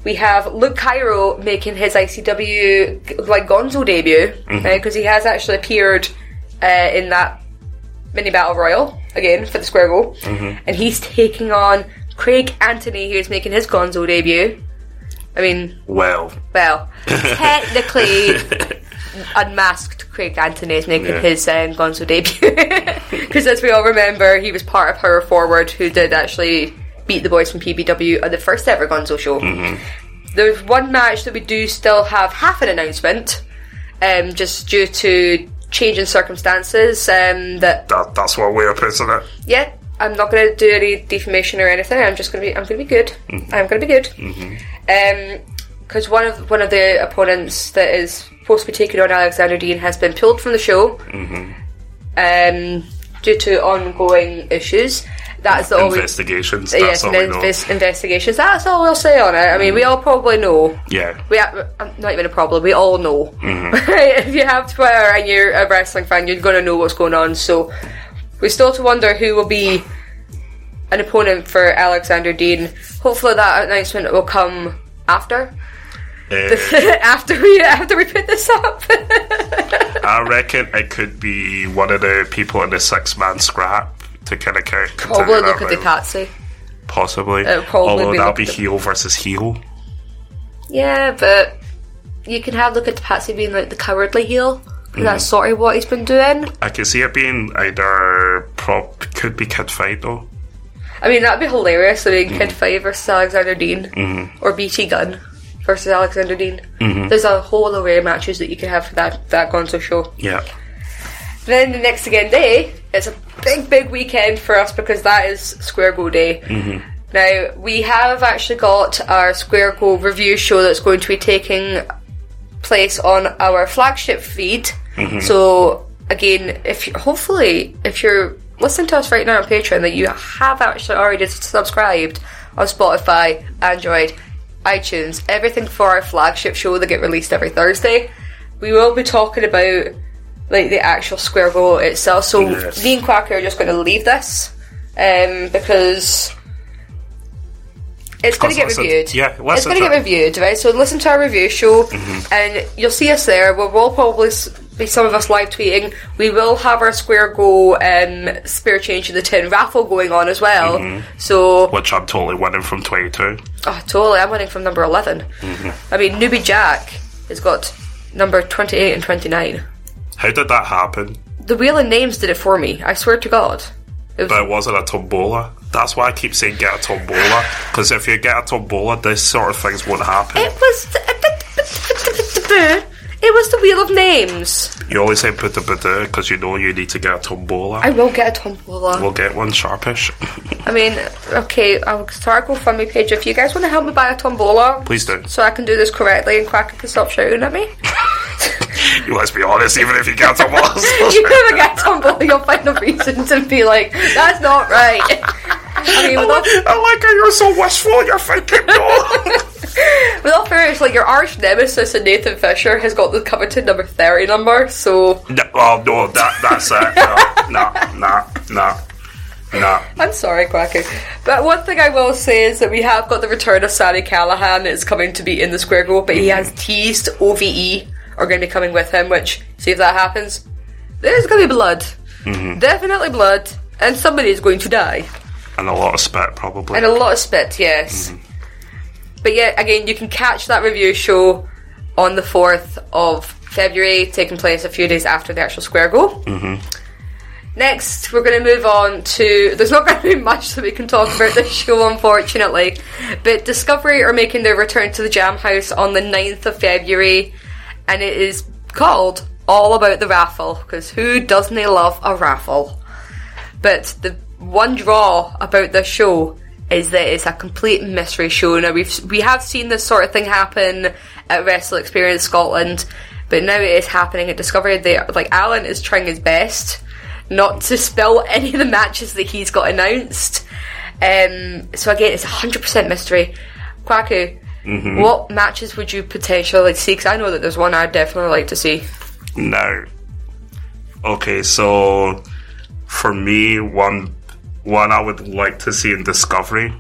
Speaker 2: We have Luke Cairo making his ICW Gonzo debut, because he has actually appeared in that mini battle royal again for the Square Go, and he's taking on Craig Anthony, who's making his Gonzo debut. I mean, well, technically, unmasked Craig Anthony is making his Gonzo debut, because as we all remember, he was part of Power Forward, who did actually beat the boys from PBW at the first ever Gonzo show. There's one match that we do still have half an announcement, just due to change in circumstances. That's
Speaker 3: one way of putting it.
Speaker 2: Yeah, I'm not going to do any defamation or anything. I'm going to be good. I'm going to be good. Because one of the opponents that is supposed to be taking on Alexander Dean has been pulled from the show due to ongoing issues. That's the
Speaker 3: investigations.
Speaker 2: Yes, investigations. That's all we'll say on it. I mean, we all probably know.
Speaker 3: Yeah.
Speaker 2: Not even a problem. We all know. If you have Twitter and you're a wrestling fan, you're going to know what's going on. So we still have to wonder who will be an opponent for Alexander Dean. Hopefully that announcement will come after. After we put this up.
Speaker 3: I reckon it could be one of the people in the 6-man scrap to kind of
Speaker 2: probably look at the Patsy.
Speaker 3: Possibly.
Speaker 2: Although
Speaker 3: that'll be heel versus heel.
Speaker 2: Yeah, but you can have look at the Patsy being like the cowardly heel. That's sort of what he's been doing. I
Speaker 3: can see it being either could be Kid Fight though. I
Speaker 2: mean, that'd be hilarious. I mean, Kid Fight versus Alexander Dean, or BT Gunn versus Alexander Dean. There's a whole array of matches that you can have for that Gonzo show.
Speaker 3: Yeah.
Speaker 2: Then the next again day, it's a big weekend for us because that is Square Go Day. Now, we have actually got our Square Go review show that's going to be taking place on our flagship feed. So again, if you're listening to us right now on Patreon, that you have actually already subscribed on Spotify, Android, iTunes, everything for our flagship show that get released every Thursday, we will be talking about the actual Square Go itself. So me and Kwaku are just going to leave this because it's going to get reviewed.
Speaker 3: Yeah,
Speaker 2: it's going to get reviewed, right? So listen to our review show, and you'll see us there. We'll probably be some of us live tweeting. We will have our Square Go Spare Change in the Tin raffle going on as well. So,
Speaker 3: which I'm totally winning from 22.
Speaker 2: Oh, totally! I'm winning from number 11. I mean, Newbie Jack has got number 28 and 29.
Speaker 3: How did that happen?
Speaker 2: The Wheel of Names did it for me. I swear to God.
Speaker 3: But it wasn't a tombola. That's why I keep saying get a tombola, because if you get a tombola, this sort of things won't happen.
Speaker 2: It was the Wheel of Names.
Speaker 3: You always say buta buta because you know you need to get a tombola.
Speaker 2: I will get a tombola.
Speaker 3: We'll get one sharpish.
Speaker 2: I mean, okay, I'll start a GoFundMe page. If you guys want to help me buy a tombola,
Speaker 3: Please do.
Speaker 2: so I can do this correctly and Kwaku can stop shouting at me.
Speaker 3: Let's be honest, even if you get tombolas.
Speaker 2: You never get a tombola, you'll find a reason to be like, that's not right. I mean,
Speaker 3: I like how you're so wishful, you're thinking, no.
Speaker 2: with all fairness, like, your arch nemesis in Nathan Fisher has got the coveted number 30 number, so...
Speaker 3: No, that's it. No.
Speaker 2: I'm sorry, Kwaku. But one thing I will say is that we have got the return of Sami Callihan. It's coming to be in the Square Go, but he has teased OVE are going to be coming with him, which, see if that happens, there's going to be blood. Mm-hmm. Definitely blood. And somebody is going to die.
Speaker 3: And a lot of spit, probably.
Speaker 2: And a lot of spit, yes. Mm-hmm. But yeah, again, you can catch that review show on the 4th of February, taking place a few days after the actual Square Go. Mm-hmm. Next, we're going to move on to... There's not going to be much that we can talk about this show, unfortunately. But Discovery are making their return to the Jam House on the 9th of February. And it is called All About the Raffle. Because who doesn't love a raffle? But the one draw about this show is that it's a complete mystery show. Now, we have seen this sort of thing happen at Wrestle Experience Scotland. But now it is happening at Discovery. Alan is trying his best not to spill any of the matches that he's got announced. So again, it's 100% mystery. Kwaku, what matches would you potentially like to see? Because I know that there's one I'd definitely like to see.
Speaker 3: No. Okay, so for me, one I would like to see in Discovery,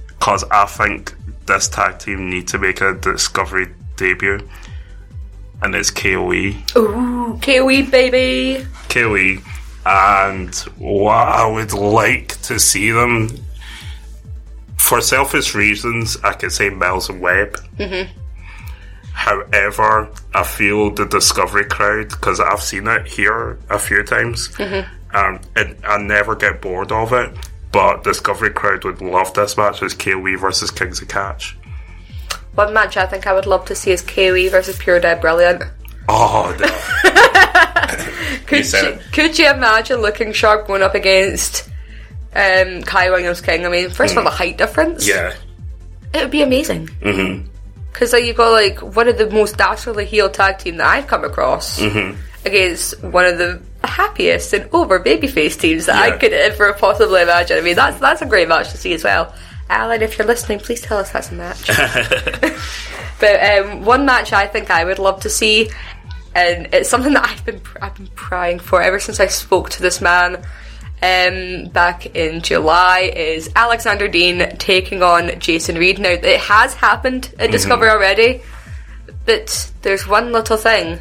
Speaker 3: because I think this tag team need to make a Discovery debut, and it's KOE.
Speaker 2: Ooh, KOE, baby!
Speaker 3: KOE. And what I would like to see them, for selfish reasons, I could say Miles and Webb. Mm-hmm. However, I feel the Discovery crowd, because I've seen it here a few times, and I never get bored of it, but Discovery crowd would love this match. It's KOE versus Kings of Catch.
Speaker 2: One match I think I would love to see is KOE versus Pure Dead Brilliant.
Speaker 3: Oh, no.
Speaker 2: Could you imagine Looking Sharp going up against Kai Williams King? I mean, first of all, the height difference.
Speaker 3: Yeah.
Speaker 2: It would be amazing. Mm-hmm. Because you've got one of the most dastardly heel tag team that I've come across against one of the happiest and over babyface teams that I could ever possibly imagine. I mean, that's a great match to see as well. Alan, if you're listening, please tell us that's a match. But one match I think I would love to see, and it's something that I've been prying for ever since I spoke to this man back in July, is Alexander Dean taking on Jason Reed. Now, it has happened at Discovery already, but there's one little thing.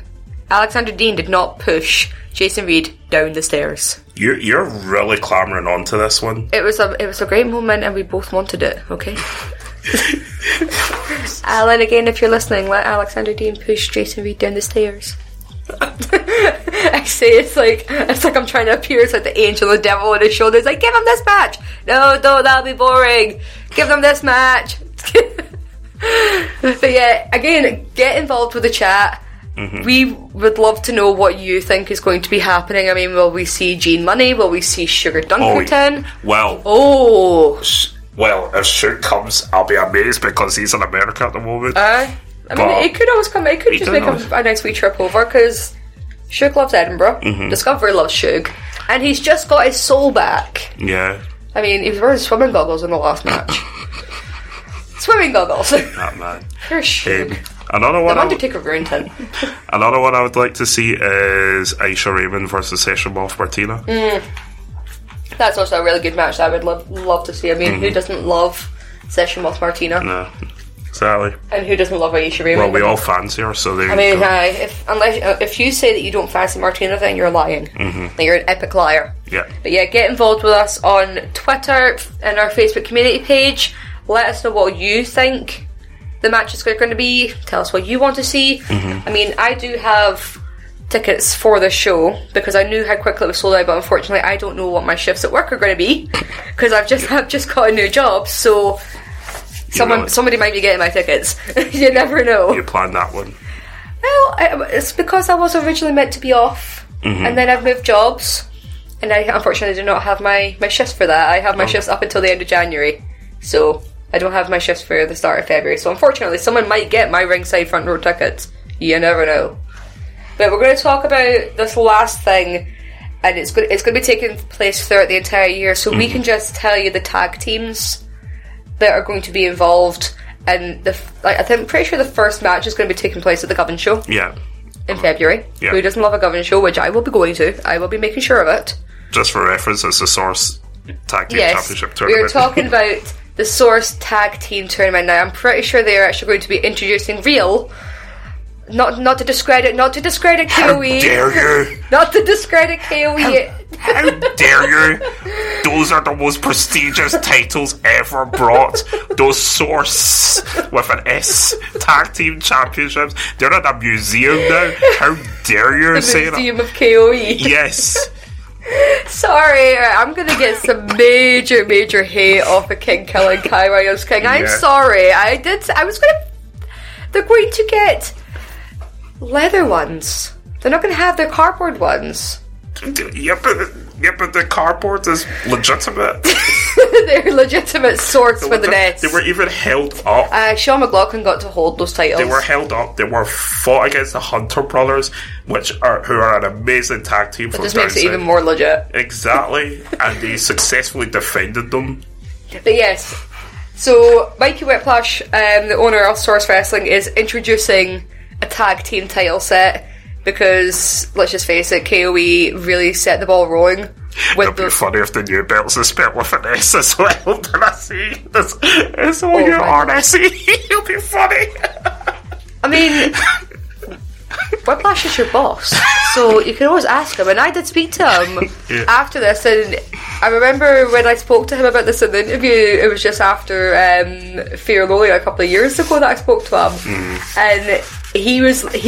Speaker 2: Alexander Dean did not push Jason Reed down the stairs.
Speaker 3: You're really clamoring on to this one. It was
Speaker 2: a great moment, and we both wanted it. Okay. Alan, again, if you're listening, let Alexander Dean push Jason Reed down the stairs. I say it's like I'm trying to appear as like the angel and the devil on his shoulders. Like, give him this match. No, that'll be boring. Give them this match. But yeah, again, get involved with the chat. We would love to know what you think is going to be happening. I mean, will we see Gene Money? Will we see Sugar Dunkerton?
Speaker 3: Well, if Sugar comes, I'll be amazed because he's in America at the moment.
Speaker 2: I mean, it could always come. It could just make a nice wee trip over, because Suge loves Edinburgh. Discovery loves Suge, and he's just got his soul back.
Speaker 3: Yeah.
Speaker 2: I mean, he was wearing swimming goggles in the last match. Swimming goggles.
Speaker 3: That man.
Speaker 2: You're Suge.
Speaker 3: Another one.
Speaker 2: The Undertaker ruined him.
Speaker 3: Another one I would like to see is Aisha Raymond versus Session Moth Martina.
Speaker 2: That's also a really good match that I would love to see. I mean, who doesn't love Session Moth Martina?
Speaker 3: No, exactly.
Speaker 2: And who doesn't love Aisha Raymond?
Speaker 3: Well, we all fancy her, so there.
Speaker 2: I mean, if you say that you don't fancy Martina, then you're lying. Like, you're an epic liar.
Speaker 3: Yeah.
Speaker 2: But yeah, get involved with us on Twitter and our Facebook community page. Let us know what you think the matches are going to be. Tell us what you want to see. I mean, I do have tickets for the show because I knew how quickly it was sold out, but unfortunately I don't know what my shifts at work are going to be because I've just got a new job, so somebody might be getting my tickets. You never know.
Speaker 3: You planned that one.
Speaker 2: Well, it's because I was originally meant to be off, and then I've moved jobs, and I unfortunately do not have my shifts for that. I have my shifts up until the end of January, so I don't have my shifts for the start of February. So unfortunately, someone might get my ringside front row tickets. You never know. But we're going to talk about this last thing, and it's going to be taking place throughout the entire year, so we can just tell you the tag teams that are going to be involved. And I'm pretty sure the first match is going to be taking place at the Govan Show.
Speaker 3: Yeah.
Speaker 2: In February.
Speaker 3: Yeah.
Speaker 2: Who doesn't love a Govan Show, which I will be going to. I will be making sure of it.
Speaker 3: Just for reference, it's the Source Tag Team Championship
Speaker 2: we
Speaker 3: Tournament.
Speaker 2: are talking about the Source Tag Team Tournament now. I'm pretty sure they are actually going to be introducing real... Not to discredit KOE.
Speaker 3: How dare you?
Speaker 2: Not to discredit KOE.
Speaker 3: How dare you? Those are the most prestigious titles ever brought. Those Source with an S Tag Team Championships. They're in a museum now. How dare you say that?
Speaker 2: The Museum of KOE.
Speaker 3: Yes.
Speaker 2: Sorry, I'm gonna get some major hate off of King Killing Kai Williams King. I'm sorry. They're going to get leather ones. They're not going to have their cardboard ones.
Speaker 3: Yeah, but the cardboard is legitimate.
Speaker 2: They're legitimate swords with an S.
Speaker 3: They were even held up.
Speaker 2: Sean McLaughlin got to hold those titles.
Speaker 3: They were held up. They were fought against the Hunter brothers, who are an amazing tag team.
Speaker 2: It just makes it even more legit.
Speaker 3: Exactly, and they successfully defended them.
Speaker 2: But yes, so Mikey Whiplash, the owner of Source Wrestling, is introducing a tag team title set because, let's just face it, KOE really set the ball rolling.
Speaker 3: It'd be funny if the new belts are spelled with an S as well. Did I see? It's all your RSE. It'll be funny.
Speaker 2: I mean, Whiplash is your boss, so you can always ask him. And I did speak to him after this, and I remember when I spoke to him about this in the interview, it was just after Fear Loli a couple of years ago that I spoke to him, and he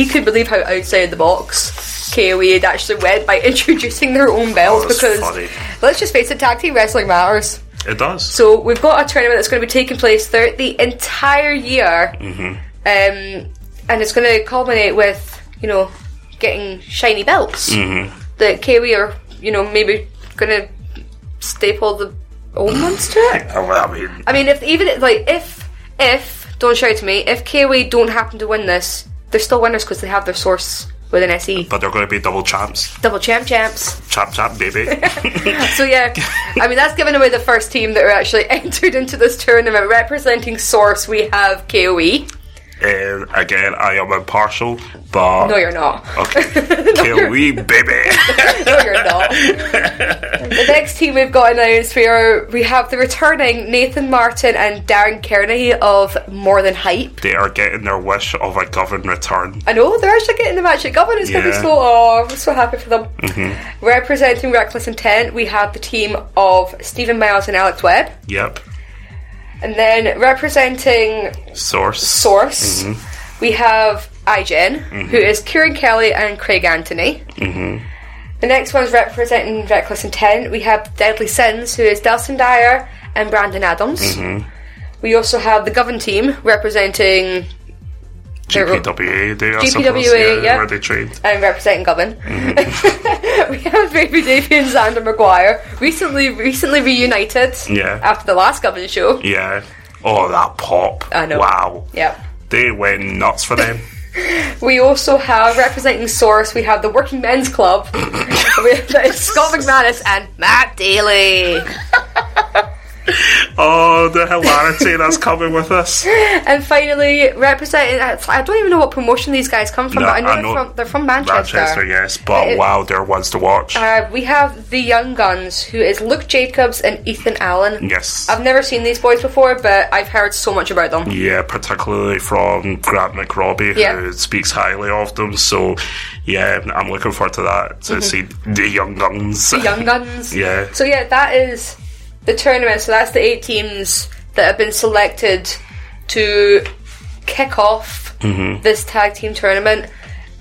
Speaker 2: couldn't believe how outside the box KOE had actually went by introducing their own belts, because
Speaker 3: funny.
Speaker 2: Let's just face it, tag team wrestling matters.
Speaker 3: It does.
Speaker 2: So we've got a tournament that's going to be taking place throughout the entire year, and it's going to culminate with, getting shiny belts that KOE are, maybe going to staple the old ones to it. I mean, if don't shout to me, if KOE don't happen to win this, they're still winners because they have their source with an SE.
Speaker 3: But they're going to be double champs.
Speaker 2: Double champs.
Speaker 3: Champ, baby.
Speaker 2: So yeah, I mean, that's giving away the first team that are actually entered into this tournament. Representing Source, we have KOE.
Speaker 3: Again, I am impartial, but...
Speaker 2: No, you're not.
Speaker 3: Okay. KOE, baby.
Speaker 2: No, you're not. The next team we've got announced, we have the returning Nathan Martin and Darren Kearney of More Than Hype.
Speaker 3: They are getting their wish of a Govan return.
Speaker 2: I know, they're actually getting the match at Govan. It's going to be I'm so happy for them. Representing Reckless Intent, we have the team of Stephen Miles and Alex Webb.
Speaker 3: Yep.
Speaker 2: And then representing
Speaker 3: Source,
Speaker 2: we have iGen, who is Kieran Kelly and Craig Anthony. The next one's representing Reckless Intent. We have Deadly Sins, who is Delson Dyer and Brandon Adams. We also have the Govan team representing
Speaker 3: GPWA,
Speaker 2: where
Speaker 3: they trained.
Speaker 2: And representing Govan. We have Baby Davey and Xander Maguire, recently reunited after the last Govan show.
Speaker 3: Yeah. Oh, that pop.
Speaker 2: I know.
Speaker 3: Wow.
Speaker 2: Yeah.
Speaker 3: They went nuts for them.
Speaker 2: We also have, representing Source, we have the Working Men's Club. We have Scott McManus and Matt Daly.
Speaker 3: Oh, the hilarity that's coming with us.
Speaker 2: And finally, representing, I don't even know what promotion these guys come from, but I know they're from Manchester.
Speaker 3: Manchester, yes, but wow, they're ones to watch.
Speaker 2: We have the Young Guns, who is Luke Jacobs and Ethan Allen.
Speaker 3: Yes.
Speaker 2: I've never seen these boys before, but I've heard so much about them.
Speaker 3: Yeah, particularly from Grant McRobbie, who speaks highly of them, so yeah, I'm looking forward to that, to see the Young Guns.
Speaker 2: The Young Guns.
Speaker 3: Yeah.
Speaker 2: So yeah, that is the tournament. So that's the 8 teams that have been selected to kick off this tag team tournament.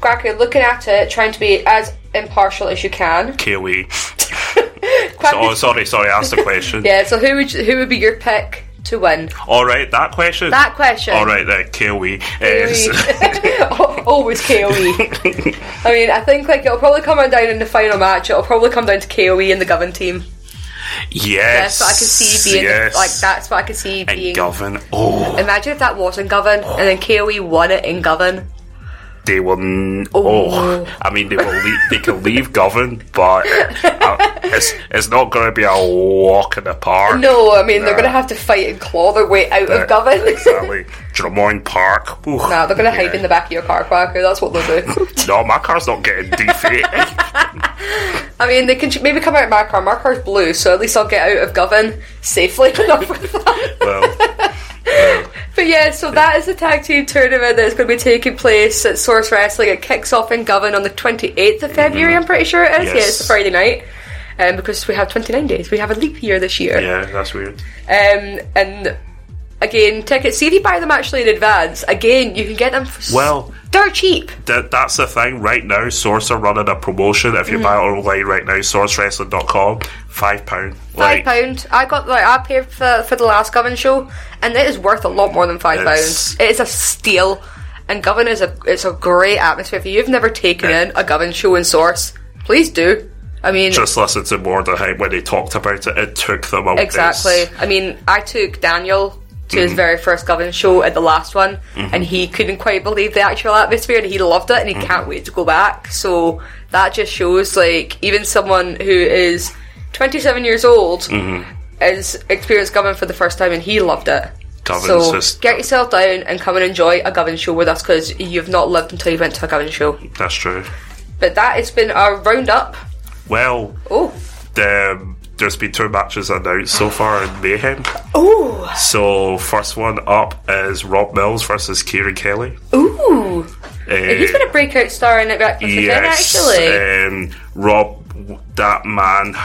Speaker 2: Kwaku, looking at it, trying to be as impartial as you can.
Speaker 3: KOE. Sorry, ask the question.
Speaker 2: Yeah, so who would be your pick to win?
Speaker 3: Alright, that question?
Speaker 2: That question.
Speaker 3: Alright, KOE.
Speaker 2: Always KOE. I mean, I think like it'll probably come down in the final match. It'll probably come down to KOE and the Govan team.
Speaker 3: Yes,
Speaker 2: that's what I could see being like. That's what I could see being.
Speaker 3: And Govan. Oh,
Speaker 2: imagine if that wasn't Govan, and then KOE won it in Govan.
Speaker 3: They will. I mean, they will. They can leave Govan, but it's not going to be a walk in the park.
Speaker 2: No, I mean they're going to have to fight and claw their way out of Govan.
Speaker 3: Exactly, Drummond Park. Ooh,
Speaker 2: no, they're going to hide in the back of your car, Kwaku. That's what they'll do.
Speaker 3: No, my car's not getting defeated.
Speaker 2: I mean, they can maybe come out of my car. My car's blue, so at least I'll get out of Govan safely enough with that.
Speaker 3: Well.
Speaker 2: But yeah, so that is the tag team tournament that's going to be taking place at Source Wrestling. It kicks off in Govan on the 28th of February, I'm pretty sure it is.
Speaker 3: Yes.
Speaker 2: Yeah, it's a Friday night. Because we have 29 days. We have a leap year this year.
Speaker 3: Yeah, that's weird.
Speaker 2: And again, tickets, see if you buy them actually in advance, again, you can get them for dirt cheap.
Speaker 3: That's the thing. Right now, Source are running a promotion. If you buy it online right now, sourcewrestling.com, £5.
Speaker 2: £5. I paid for the last Govan show, and it is worth a lot more than £5. It is a steal, and Govan it's a great atmosphere. If you've never taken in a Govan show in Source, please do. I mean,
Speaker 3: just listen to More Than Hype when they talked about it. It took them a
Speaker 2: exactly. I mean, I took Daniel to his very first Govan show at the last one, and he couldn't quite believe the actual atmosphere, and he loved it, and he can't wait to go back. So that just shows, like, even someone who is 27 years old has experienced Govan for the first time, and he loved it. So get yourself down and come and enjoy a Govan show with us, because you've not lived until you went to a Govan show.
Speaker 3: That's true.
Speaker 2: But that has been our roundup.
Speaker 3: Well, there's been 2 matches announced so far in Mayhem.
Speaker 2: Ooh.
Speaker 3: So, first one up is Rob Mills versus Kieran Kelly.
Speaker 2: Ooh. He's been a breakout star in it back from actually.
Speaker 3: Rob, that man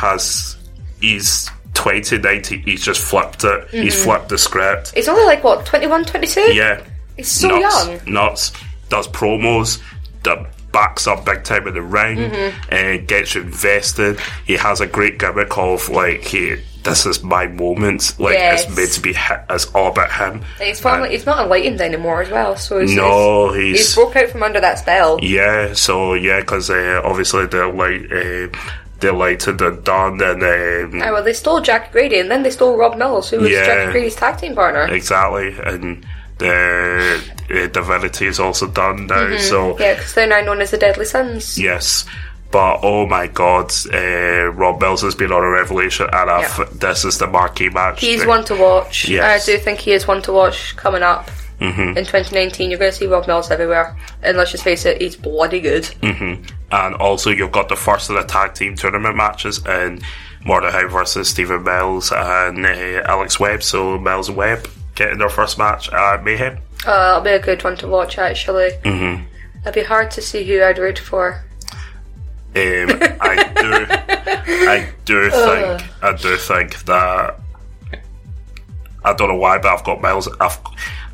Speaker 3: he's 2019, he's just flipped it. He's flipped the script.
Speaker 2: He's only like, what, 21, 22?
Speaker 3: Yeah.
Speaker 2: He's so young.
Speaker 3: Nuts. Does promos, backs up big time in the ring, and gets you invested. He has a great gimmick of like, this is my moment. Like, it's meant to be it's all about him.
Speaker 2: He's he's not enlightened anymore as well. So he's broke out from under that spell.
Speaker 3: Yeah. So because obviously they're lighted and done, and
Speaker 2: well, they stole Jackie Grady, and then they stole Rob Mills, who was Jackie Grady's tag team partner.
Speaker 3: Exactly, and the Divinity is also done now. So
Speaker 2: because they're now known as the Deadly Sons.
Speaker 3: Yes, but oh my God, Rob Mills has been on a revelation, and this is the marquee match. He's
Speaker 2: one to watch.
Speaker 3: Yes.
Speaker 2: I do think he is one to watch coming up. In 2019, you're going to see Rob Mills everywhere, and let's just face it, he's bloody good.
Speaker 3: And also, you've got the first of the tag team tournament matches in Mordecai versus Stephen Mills and Alex Webb. So Mills and Webb getting their first match at Mayhem.
Speaker 2: That'll be a good one to watch, actually. It'd be hard to see who I'd root for.
Speaker 3: I do think that, I don't know why, but I've got Miles.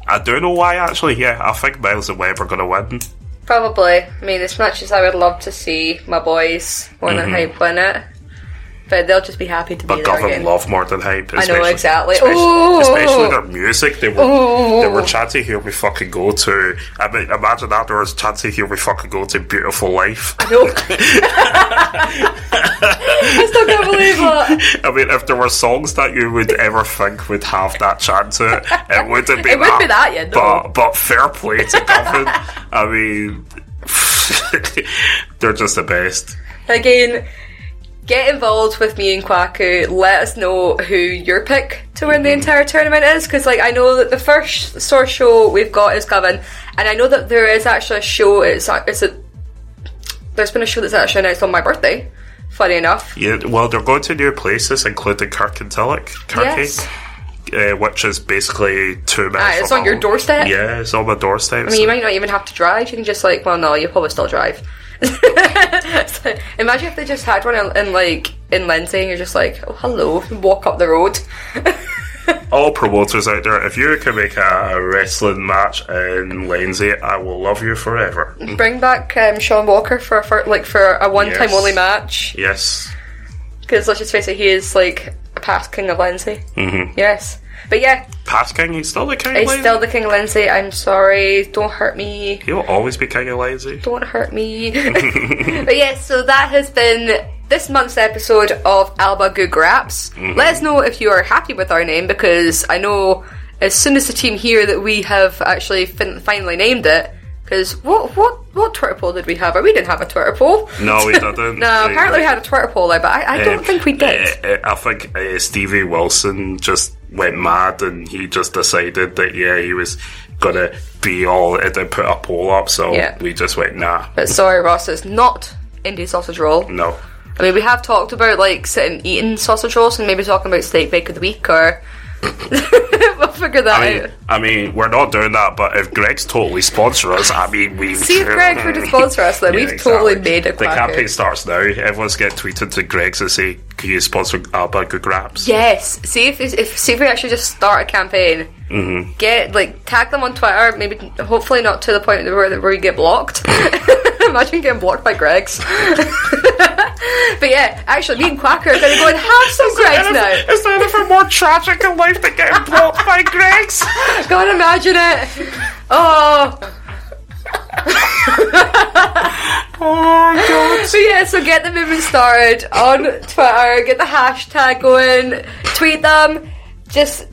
Speaker 3: I do know why, actually. Yeah, I think Miles and Webb are going to win.
Speaker 2: Probably. I mean, as much as I would love to see my boys More Than Hype win it, but they'll just be happy to be there again. But Govan
Speaker 3: love More Than Hype.
Speaker 2: I know, exactly.
Speaker 3: Especially their music. They were chanting, here we fucking go to... I mean, imagine afterwards chanting, here we fucking go to Beautiful Life.
Speaker 2: I know. I still can't believe that.
Speaker 3: I mean, if there were songs that you would ever think would have that chant to it, it wouldn't be
Speaker 2: it
Speaker 3: that.
Speaker 2: Would be that, yeah, no.
Speaker 3: But fair play to Govan. I mean... they're just the best.
Speaker 2: Again... Get involved with me and Kwaku. Let us know who your pick to win the entire tournament is, because like I know that the first Source show we've got is Govan, and I know that there is actually a show. There's been a show that's actually announced on my birthday. Funny enough.
Speaker 3: Yeah, well, they're going to new places, including Kirkintilloch,
Speaker 2: yes.
Speaker 3: Which is basically 2 minutes.
Speaker 2: It's on your doorstep.
Speaker 3: Yeah, it's on my doorstep.
Speaker 2: I mean, you might not even have to drive. You can just you'll probably still drive. So, imagine if they just had one in Lindsay, and you're just like, oh hello, walk up the road.
Speaker 3: All promoters out there, if you can make a wrestling match in Lindsay, I will love you forever.
Speaker 2: Bring back Sean Walker for a one-time only match.
Speaker 3: Yes.
Speaker 2: Because let's just face it, he is like past King of Lindsay. Mm-hmm. Yes. But yeah.
Speaker 3: Past King? He's still the King of Lindsay?
Speaker 2: He's still the King of Lindsay. I'm sorry. Don't hurt me.
Speaker 3: He'll always be King of Lindsay.
Speaker 2: Don't hurt me. But yeah, so that has been this month's episode of Alba Gu Graps. Mm-hmm. Let us know if you are happy with our name, because I know as soon as the team hear that we have actually finally named it, because what Twitter poll did we have? We didn't have a Twitter poll.
Speaker 3: No, we didn't.
Speaker 2: No, apparently we had a Twitter poll there, but I don't think we did.
Speaker 3: I think Stevie Wilson just went mad, and he just decided that, he was going to be all it and put a poll up, so we just went, nah.
Speaker 2: But sorry, Ross, it's not Indian sausage roll.
Speaker 3: No.
Speaker 2: I mean, we have talked about, like, sitting eating sausage rolls and maybe talking about steak bake of the week, or... we'll figure that out.
Speaker 3: I mean, we're not doing that, but if Greg's totally sponsor us, we...
Speaker 2: See if Greg were to sponsor us, then we've totally made a Kwaku.
Speaker 3: The campaign starts now. Everyone's getting tweeted to Greg's and say, can you sponsor Alba Gu Graps?
Speaker 2: Yes. See if we actually just start a campaign. Mm-hmm. Tag them on Twitter, maybe, hopefully not to the point where we get blocked. Imagine getting blocked by Greg's. But yeah, actually, me and Kwaku are going to go and have some Greg's now.
Speaker 3: Is there anything more tragic in life than getting blocked by Greg's?
Speaker 2: Go and imagine it. Oh. Oh my god. So yeah, so get the movement started on Twitter, get the hashtag going, tweet them, just...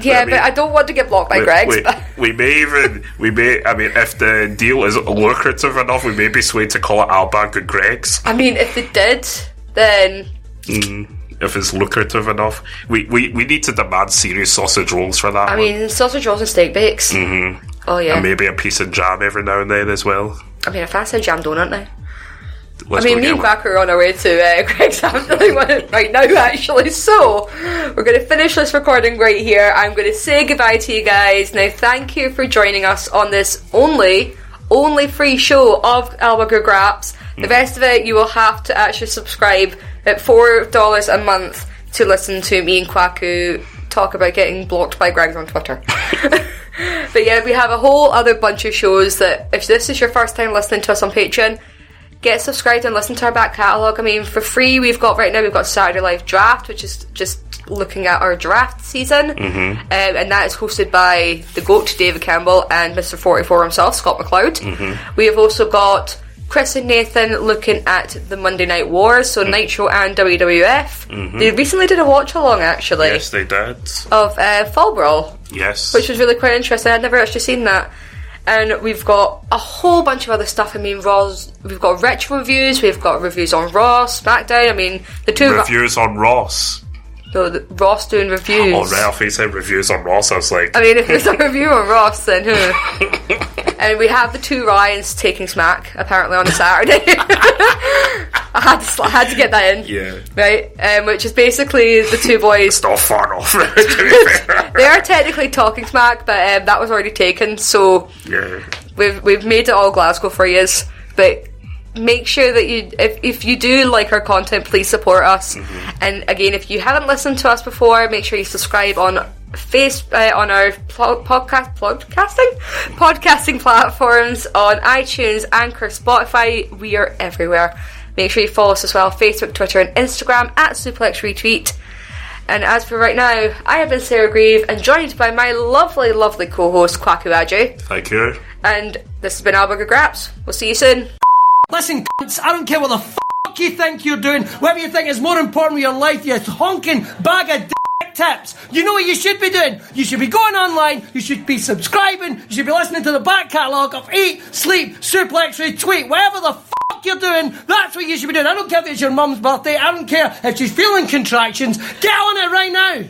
Speaker 2: Yeah, but I don't want to get blocked by Greg's.
Speaker 3: We may, if the deal is lucrative enough, we may be swayed to call it Alba Gu Greg's.
Speaker 2: I mean, if they did, then...
Speaker 3: If it's lucrative enough. We need to demand serious sausage rolls for that.
Speaker 2: I mean, sausage rolls and steak bakes.
Speaker 3: Mm-hmm.
Speaker 2: Oh, yeah.
Speaker 3: And maybe a piece of jam every now and then as well.
Speaker 2: I mean, I fancy a jam donut now. Me and Kwaku are on our way to Greg's Family right now, actually. So, we're going to finish this recording right here. I'm going to say goodbye to you guys. Now, thank you for joining us on this only free show of Alba Gu Graps. The rest of it, you will have to actually subscribe at $4 a month to listen to me and Kwaku talk about getting blocked by Greg's on Twitter. But yeah, we have a whole other bunch of shows that, if this is your first time listening to us on Patreon, get subscribed and listen to our back catalogue. I mean, for free, we've got Saturday Live Draft, which is just looking at our draft season. Mm-hmm. And that is hosted by the GOAT, David Campbell, and Mr. 44 himself, Scott McLeod. Mm-hmm. We have also got Chris and Nathan looking at the Monday Night Wars, so Nitro and WWF. Mm-hmm. They recently did a watch-along, actually.
Speaker 3: Yes, they did.
Speaker 2: Of Fall Brawl.
Speaker 3: Yes.
Speaker 2: Which was really quite interesting. I'd never actually seen that. And we've got a whole bunch of other stuff. I mean, we've got retro reviews, we've got reviews on Raw, SmackDown. I mean, the two...
Speaker 3: Reviews on Ross.
Speaker 2: No, Ross doing reviews.
Speaker 3: Oh, right, I thought you said reviews on Ross. I was like...
Speaker 2: I mean, if there's a review on Ross, then who? And we have the two Ryans taking smack, apparently, on a Saturday. I had to get that in.
Speaker 3: Yeah.
Speaker 2: Right? Which is basically the two boys...
Speaker 3: It's not far off.
Speaker 2: They are technically talking smack, but that was already taken, so...
Speaker 3: Yeah.
Speaker 2: We've made it all Glasgow for you, but... Make sure that you, if you do like our content, please support us. Mm-hmm. And again, if you haven't listened to us before, make sure you subscribe on on our podcasting platforms on iTunes, Anchor, Spotify. We are everywhere. Make sure you follow us as well: Facebook, Twitter, and Instagram at Suplex Retweet. And as for right now, I have been Sarah Grieve, and joined by my lovely, lovely co-host Kwaku Aju.
Speaker 3: Thank you.
Speaker 2: And this has been Alba Gu Graps. We'll see you soon.
Speaker 4: Listen, cunts, I don't care what the fuck you think you're doing, whatever you think is more important with your life, you honking bag of dick tips. You know what you should be doing? You should be going online, you should be subscribing, you should be listening to the back catalogue of Eat, Sleep, Suplex, Retweet, whatever the fuck you're doing, that's what you should be doing. I don't care if it's your mum's birthday, I don't care if she's feeling contractions, get on it right now.